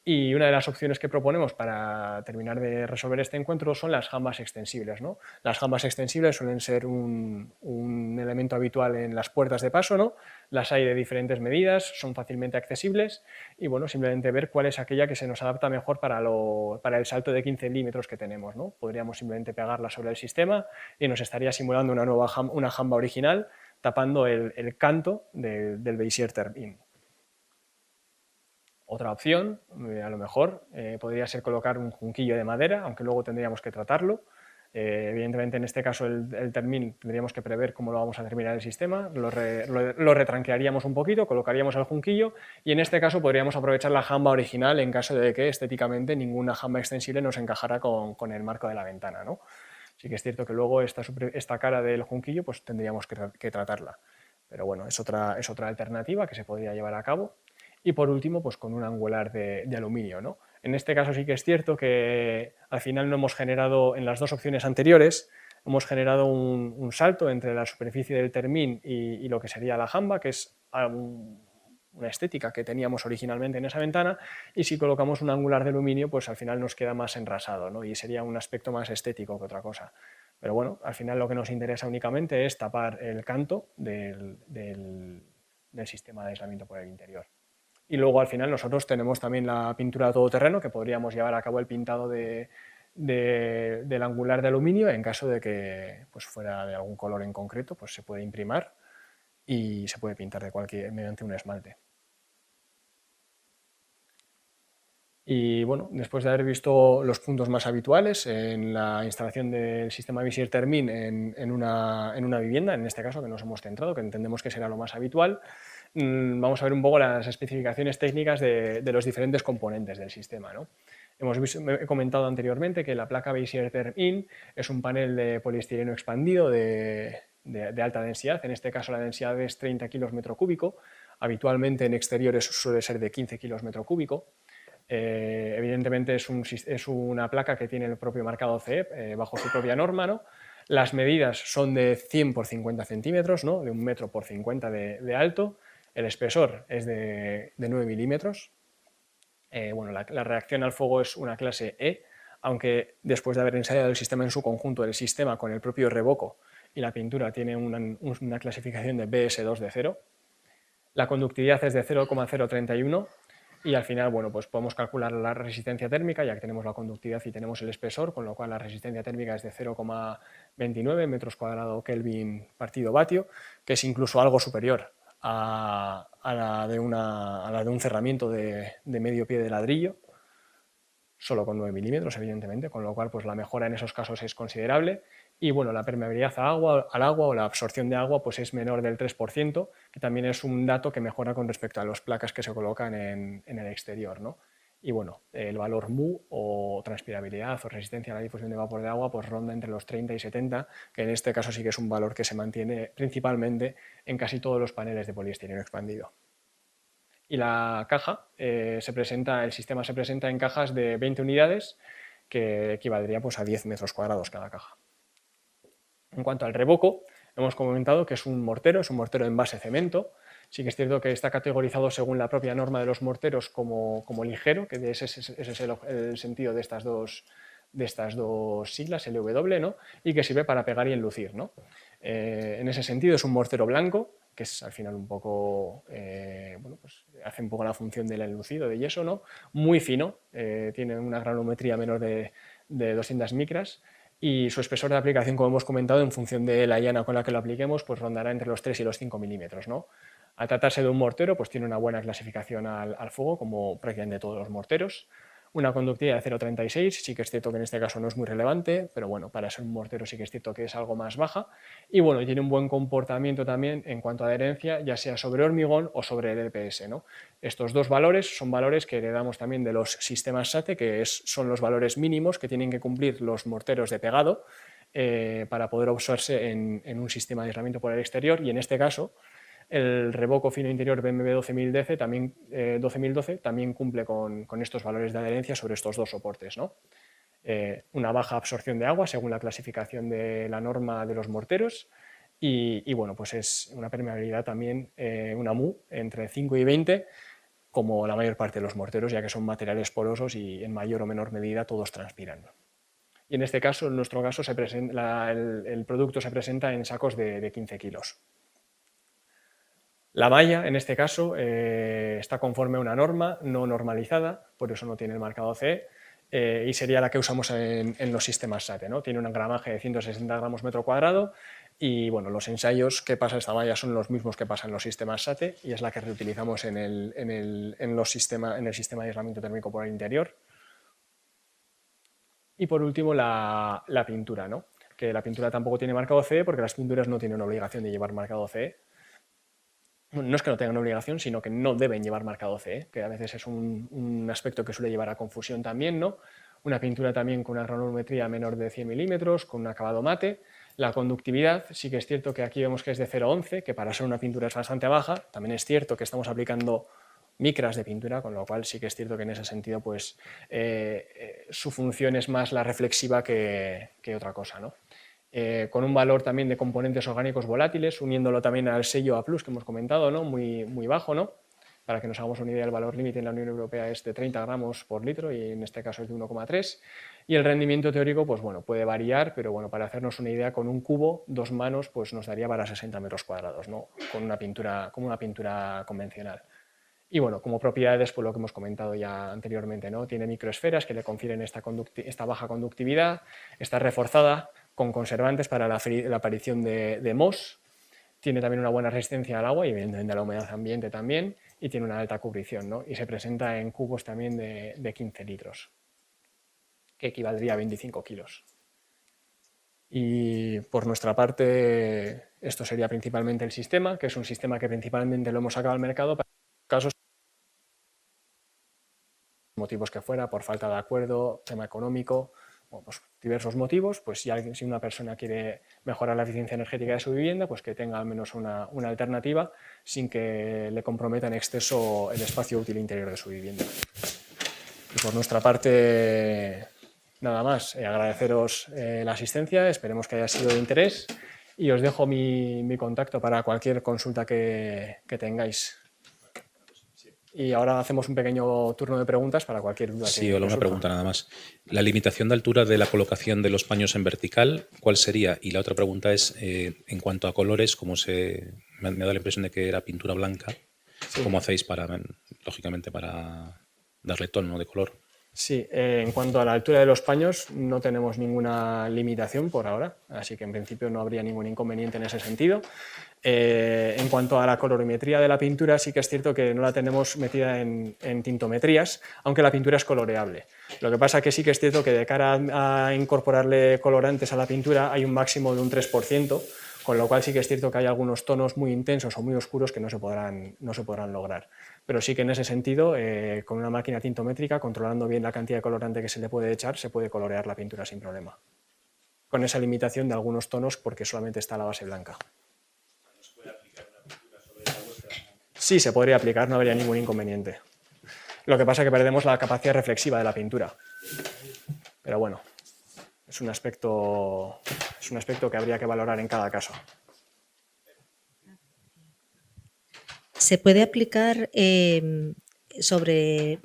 [SPEAKER 1] Y una de las opciones que proponemos para terminar de resolver este encuentro son las jambas extensibles, ¿no? Las jambas extensibles suelen ser un elemento habitual en las puertas de paso, ¿no? Las hay de diferentes medidas, son fácilmente accesibles y bueno, simplemente ver cuál es aquella que se nos adapta mejor para el salto de 15 milímetros que tenemos, ¿no? Podríamos simplemente pegarla sobre el sistema y nos estaría simulando una jamba original tapando el canto del Base-Shear-Termin. Otra opción, a lo mejor, podría ser colocar un junquillo de madera, aunque luego tendríamos que tratarlo. Evidentemente, en este caso, el termin tendríamos que prever cómo lo vamos a terminar el sistema, lo retranquearíamos un poquito, colocaríamos el junquillo y en este caso podríamos aprovechar la jamba original en caso de que estéticamente ninguna jamba extensible nos encajara con el marco de la ventana, ¿no? Sí que es cierto que luego esta cara del junquillo pues tendríamos que tratarla. Pero bueno, es otra alternativa que se podría llevar a cabo. Y por último, pues con un angular de aluminio, ¿no? En este caso sí que es cierto que al final no hemos generado, en las dos opciones anteriores, hemos generado un salto entre la superficie del termin y lo que sería la jamba, que es una estética que teníamos originalmente en esa ventana, y si colocamos un angular de aluminio, pues al final nos queda más enrasado, ¿no? Y sería un aspecto más estético que otra cosa. Pero bueno, al final lo que nos interesa únicamente es tapar el canto del sistema de aislamiento por el interior. Y luego al final nosotros tenemos también la pintura todoterreno que podríamos llevar a cabo el pintado del angular de aluminio en caso de que pues, fuera de algún color en concreto, pues se puede imprimar y se puede pintar mediante un esmalte. Y bueno, después de haber visto los puntos más habituales en la instalación del sistema Base-Shear-Termin en una vivienda, en este caso que nos hemos centrado, que entendemos que será lo más habitual, vamos a ver un poco las especificaciones técnicas de los diferentes componentes del sistema, ¿no? He comentado anteriormente que la placa Base-Shear-Termin es un panel de poliestireno expandido de alta densidad, en este caso la densidad es 30 kilos metro cúbico, habitualmente en exteriores suele ser de 15 kilos metro cúbico. Evidentemente es una placa que tiene el propio marcado CE bajo su propia norma, ¿no? Las medidas son de 100 por 50 centímetros, ¿no? De 1 metro por 50 de alto. El espesor es de 9 milímetros. Bueno, la reacción al fuego es una clase E, aunque después de haber ensayado el sistema en su conjunto, el sistema con el propio revoco y la pintura tiene una clasificación de BS2 de 0. La conductividad es de 0,031. y al final, bueno, pues podemos calcular la resistencia térmica, ya que tenemos la conductividad y tenemos el espesor, con lo cual la resistencia térmica es de 0,29 metros cuadrados Kelvin partido vatio, que es incluso algo superior a la de un cerramiento de medio pie de ladrillo, solo con 9 milímetros, evidentemente, con lo cual pues la mejora en esos casos es considerable. Y bueno, la permeabilidad al agua o la absorción de agua pues es menor del 3%, que también es un dato que mejora con respecto a las placas que se colocan en el exterior, ¿no? Y bueno, el valor mu o transpirabilidad o resistencia a la difusión de vapor de agua pues ronda entre los 30 y 70, que en este caso sí que es un valor que se mantiene principalmente en casi todos los paneles de poliestireno expandido. Y la caja el sistema se presenta en cajas de 20 unidades, que equivaldría pues, a 10 metros cuadrados cada caja. En cuanto al revoco, hemos comentado que es un mortero en base cemento. Sí que es cierto que está categorizado según la propia norma de los morteros como ligero, que ese es el sentido de estas dos siglas, LW, ¿no? Y que sirve para pegar y enlucir, ¿no? En ese sentido es un mortero blanco, que es al final un poco, bueno, pues hace un poco la función del enlucido de yeso, ¿no? Muy fino, tiene una granulometría menor de 200 micras, y su espesor de aplicación, como hemos comentado, en función de la llana con la que lo apliquemos, pues rondará entre los 3 y los 5 milímetros, ¿no? Al tratarse de un mortero, pues tiene una buena clasificación al fuego, como prácticamente todos los morteros. Una conductividad de 0,36, sí que es cierto que en este caso no es muy relevante, pero bueno, para ser un mortero sí que es cierto que es algo más baja. Y bueno, tiene un buen comportamiento también en cuanto a adherencia, ya sea sobre hormigón o sobre el EPS, ¿no? Estos dos valores son valores que heredamos también de los sistemas SATE, que son los valores mínimos que tienen que cumplir los morteros de pegado para poder usarse en un sistema de aislamiento por el exterior, y en este caso el revoco fino interior BMW 12012 también cumple con estos valores de adherencia sobre estos dos soportes, ¿no? Una baja absorción de agua según la clasificación de la norma de los morteros y bueno, pues es una permeabilidad también, una mu entre 5 y 20, como la mayor parte de los morteros, ya que son materiales porosos y en mayor o menor medida todos transpiran. Y en este caso, en nuestro caso, el producto se presenta en sacos de 15 kilos. La malla, en este caso, está conforme a una norma no normalizada, por eso no tiene el marcado CE, y sería la que usamos en los sistemas SATE, ¿no? Tiene un gramaje de 160 gramos metro cuadrado y bueno, los ensayos que pasa esta malla son los mismos que pasan en los sistemas SATE y es la que reutilizamos en el sistema de aislamiento térmico por el interior. Y por último, la pintura, ¿no? Que la pintura tampoco tiene marcado CE porque las pinturas no tienen obligación de llevar marcado CE. No es que no tengan obligación, sino que no deben llevar marcado CE, que a veces es un aspecto que suele llevar a confusión también, ¿no? Una pintura también con una granulometría menor de 100 milímetros, con un acabado mate. La conductividad, sí que es cierto que aquí vemos que es de 0,11, que para ser una pintura es bastante baja. También es cierto que estamos aplicando micras de pintura, con lo cual sí que es cierto que en ese sentido pues, su función es más la reflexiva que otra cosa, ¿no? Con un valor también de componentes orgánicos volátiles, uniéndolo también al sello A+, que hemos comentado, ¿no? Muy bajo, ¿no? Para que nos hagamos una idea, el valor límite en la Unión Europea es de 30 gramos por litro y en este caso es de 1,3. Y el rendimiento teórico, pues bueno, puede variar, pero bueno, para hacernos una idea, con un cubo, 2 manos, pues nos daría para 60 metros cuadrados, ¿no? Con una pintura convencional. Y bueno, como propiedades, pues lo que hemos comentado ya anteriormente, ¿no? Tiene microesferas que le confieren esta baja conductividad, está reforzada con conservantes para la aparición de mos, tiene también una buena resistencia al agua y evidentemente a la humedad ambiente también, y tiene una alta cubrición, ¿no? Y se presenta en cubos también de 15 litros, que equivaldría a 25 kilos. Y por nuestra parte, esto sería principalmente el sistema, que es un sistema que principalmente lo hemos sacado al mercado para casos motivos que fuera, por falta de acuerdo, tema económico, bueno, pues diversos motivos, pues si una persona quiere mejorar la eficiencia energética de su vivienda, pues que tenga al menos una alternativa sin que le comprometa en exceso el espacio útil interior de su vivienda. Y por nuestra parte, nada más, agradeceros la asistencia, esperemos que haya sido de interés y os dejo mi contacto para cualquier consulta que tengáis. Y ahora hacemos un pequeño turno de preguntas para cualquier duda.
[SPEAKER 2] Sí, hola, una pregunta nada más. La limitación de altura de la colocación de los paños en vertical, ¿cuál sería? Y la otra pregunta es, en cuanto a colores, como me ha dado la impresión de que era pintura blanca,
[SPEAKER 1] Sí.
[SPEAKER 2] ¿Cómo hacéis lógicamente, para darle tono de color?
[SPEAKER 1] Sí, en cuanto a la altura de los paños no tenemos ninguna limitación por ahora, así que en principio no habría ningún inconveniente en ese sentido. En cuanto a la colorimetría de la pintura, sí que es cierto que no la tenemos metida en tintometrías, aunque la pintura es coloreable. Lo que pasa que sí que es cierto que de cara a incorporarle colorantes a la pintura hay un máximo de un 3%, con lo cual sí que es cierto que hay algunos tonos muy intensos o muy oscuros que no se podrán lograr. Pero sí que en ese sentido, con una máquina tintométrica, controlando bien la cantidad de colorante que se le puede echar, se puede colorear la pintura sin problema. Con esa limitación de algunos tonos porque solamente está la base blanca. Sí, se podría aplicar, no habría ningún inconveniente. Lo que pasa es que perdemos la capacidad reflexiva de la pintura. Pero bueno, es un aspecto que habría que valorar en cada caso.
[SPEAKER 3] Se puede aplicar sobre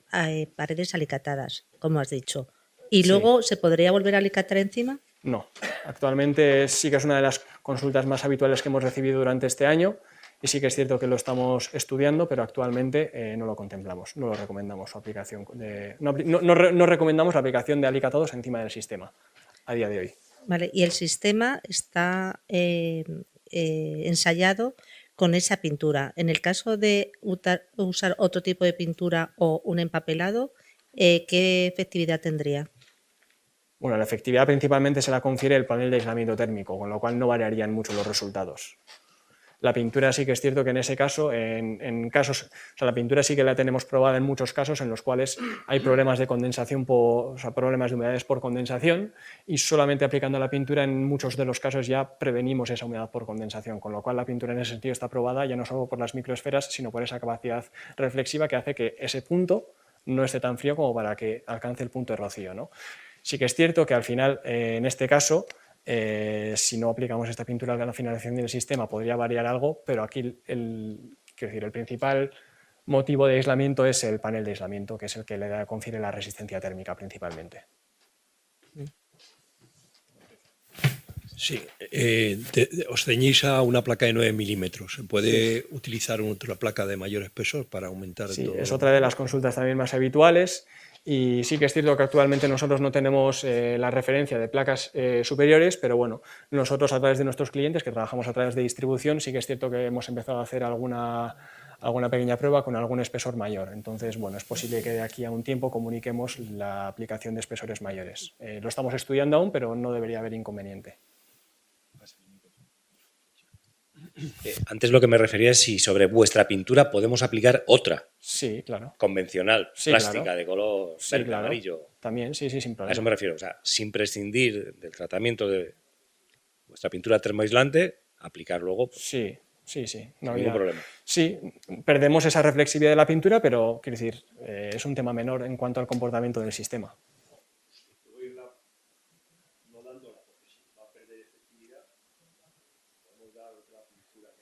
[SPEAKER 3] paredes alicatadas, como has dicho. ¿Y
[SPEAKER 1] Sí.
[SPEAKER 3] luego se podría volver a alicatar encima?
[SPEAKER 1] No, actualmente sí que es una de las consultas más habituales que hemos recibido durante este año y sí que es cierto que lo estamos estudiando, pero actualmente no lo contemplamos, no lo recomendamos su aplicación no recomendamos la aplicación de alicatados encima del sistema a día de hoy.
[SPEAKER 3] Vale, y el sistema está ensayado con esa pintura. En el caso de usar otro tipo de pintura o un empapelado, ¿qué efectividad tendría?
[SPEAKER 1] Bueno, la efectividad principalmente se la confiere el panel de aislamiento térmico, con lo cual no variarían mucho los resultados. La pintura sí que es cierto que en ese caso, en casos, o sea, la pintura sí que la tenemos probada en muchos casos en los cuales hay problemas de condensación, o sea, problemas de humedades por condensación, y solamente aplicando la pintura en muchos de los casos ya prevenimos esa humedad por condensación, con lo cual la pintura en ese sentido está probada ya no solo por las microesferas, sino por esa capacidad reflexiva que hace que ese punto no esté tan frío como para que alcance el punto de rocío, ¿no? Sí que es cierto que al final, en este caso, si no aplicamos esta pintura a la finalización del sistema podría variar algo, pero aquí el principal motivo de aislamiento es el panel de aislamiento, que es el que le confiere la resistencia térmica principalmente.
[SPEAKER 4] Sí, os ceñís a una placa de 9 milímetros. ¿Se puede utilizar otra placa de mayor espesor para aumentar?
[SPEAKER 1] Sí, es otra de las consultas también más habituales. Y sí que es cierto que actualmente nosotros no tenemos la referencia de placas superiores, pero bueno, nosotros a través de nuestros clientes, que trabajamos a través de distribución, sí que es cierto que hemos empezado a hacer alguna pequeña prueba con algún espesor mayor. Entonces, bueno, es posible que de aquí a un tiempo comuniquemos la aplicación de espesores mayores. Lo estamos estudiando aún, pero no debería haber inconveniente.
[SPEAKER 5] Antes lo que me refería es si sobre vuestra pintura podemos aplicar otra.
[SPEAKER 1] Sí, claro.
[SPEAKER 5] Convencional,
[SPEAKER 1] Sí,
[SPEAKER 5] plástica,
[SPEAKER 1] claro.
[SPEAKER 5] de color
[SPEAKER 1] Sí,
[SPEAKER 5] verde,
[SPEAKER 1] claro.
[SPEAKER 5] amarillo.
[SPEAKER 1] También, sí, sin problema.
[SPEAKER 5] A eso me refiero, o sea, sin prescindir del tratamiento de vuestra pintura termoaislante, aplicar luego
[SPEAKER 1] Sí.
[SPEAKER 5] no ningún problema.
[SPEAKER 1] Sí, perdemos esa reflexividad de la pintura, pero quiero decir, es un tema menor en cuanto al comportamiento del sistema.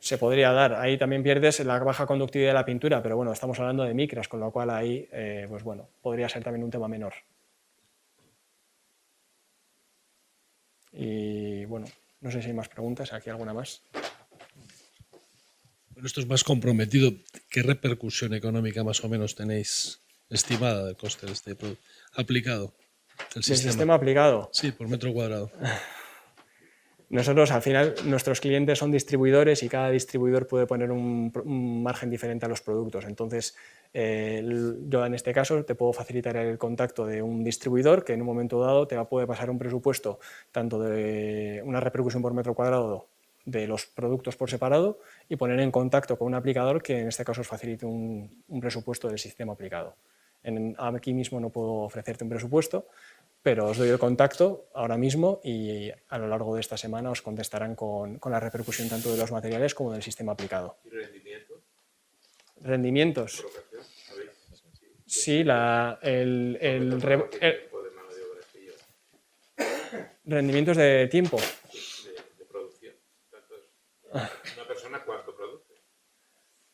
[SPEAKER 1] Se podría dar, ahí también pierdes la baja conductividad de la pintura, pero bueno, estamos hablando de micras, con lo cual ahí, pues bueno, podría ser también un tema menor. Y bueno, no sé si hay más preguntas, aquí alguna más.
[SPEAKER 6] Bueno, esto es más comprometido. ¿Qué repercusión económica más o menos tenéis estimada del coste de este producto aplicado?
[SPEAKER 1] ¿Del sistema aplicado?
[SPEAKER 6] Sí, por metro cuadrado.
[SPEAKER 1] Nosotros, al final, nuestros clientes son distribuidores y cada distribuidor puede poner un margen diferente a los productos. Entonces, yo en este caso te puedo facilitar el contacto de un distribuidor que en un momento dado te puede pasar un presupuesto tanto de una repercusión por metro cuadrado de los productos por separado y poner en contacto con un aplicador que en este caso os facilite un presupuesto del sistema aplicado. Aquí mismo no puedo ofrecerte un presupuesto, pero os doy el contacto ahora mismo y a lo largo de esta semana os contestarán con la repercusión tanto de los materiales como del sistema aplicado.
[SPEAKER 7] ¿Y rendimientos?
[SPEAKER 1] ¿Rendimientos? Sí, rendimientos de tiempo.
[SPEAKER 7] De producción. ¿Una persona cuánto produce?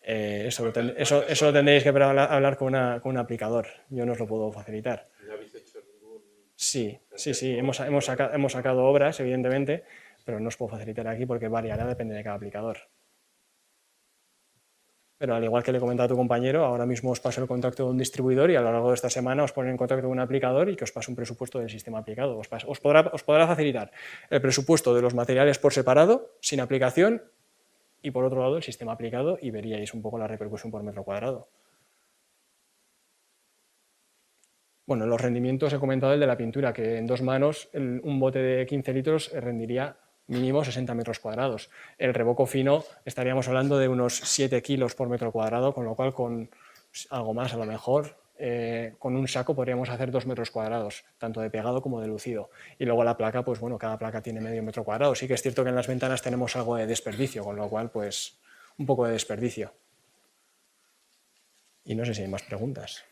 [SPEAKER 1] Eso lo tendréis que hablar con un aplicador. Yo no os lo puedo facilitar.
[SPEAKER 7] ¿No habéis hecho ningún...?
[SPEAKER 1] Sí. Hemos sacado obras, evidentemente, pero no os puedo facilitar aquí porque variará, depende de cada aplicador. Pero al igual que le he comentado a tu compañero, ahora mismo os paso el contacto de un distribuidor y a lo largo de esta semana os ponen en contacto con un aplicador y que os pase un presupuesto del sistema aplicado. Os podrá facilitar el presupuesto de los materiales por separado, sin aplicación, y por otro lado el sistema aplicado, y veríais un poco la repercusión por metro cuadrado. Bueno, en los rendimientos he comentado el de la pintura, que en 2 manos un bote de 15 litros rendiría mínimo 60 metros cuadrados. El revoco fino estaríamos hablando de unos 7 kilos por metro cuadrado, con lo cual con algo más a lo mejor, con un saco podríamos hacer 2 metros cuadrados, tanto de pegado como de lucido. Y luego la placa, pues bueno, cada placa tiene medio metro cuadrado. Sí que es cierto que en las ventanas tenemos algo de desperdicio, con lo cual pues un poco de desperdicio. Y no sé si hay más preguntas.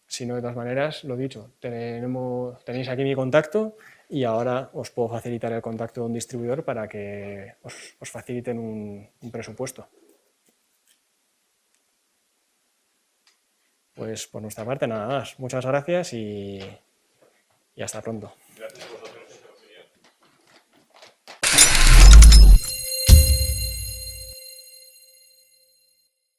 [SPEAKER 1] Si no, de todas maneras, lo dicho, tenéis aquí mi contacto y ahora os puedo facilitar el contacto de un distribuidor para que os faciliten un presupuesto. Pues por nuestra parte nada más. Muchas gracias y hasta pronto.
[SPEAKER 7] Gracias.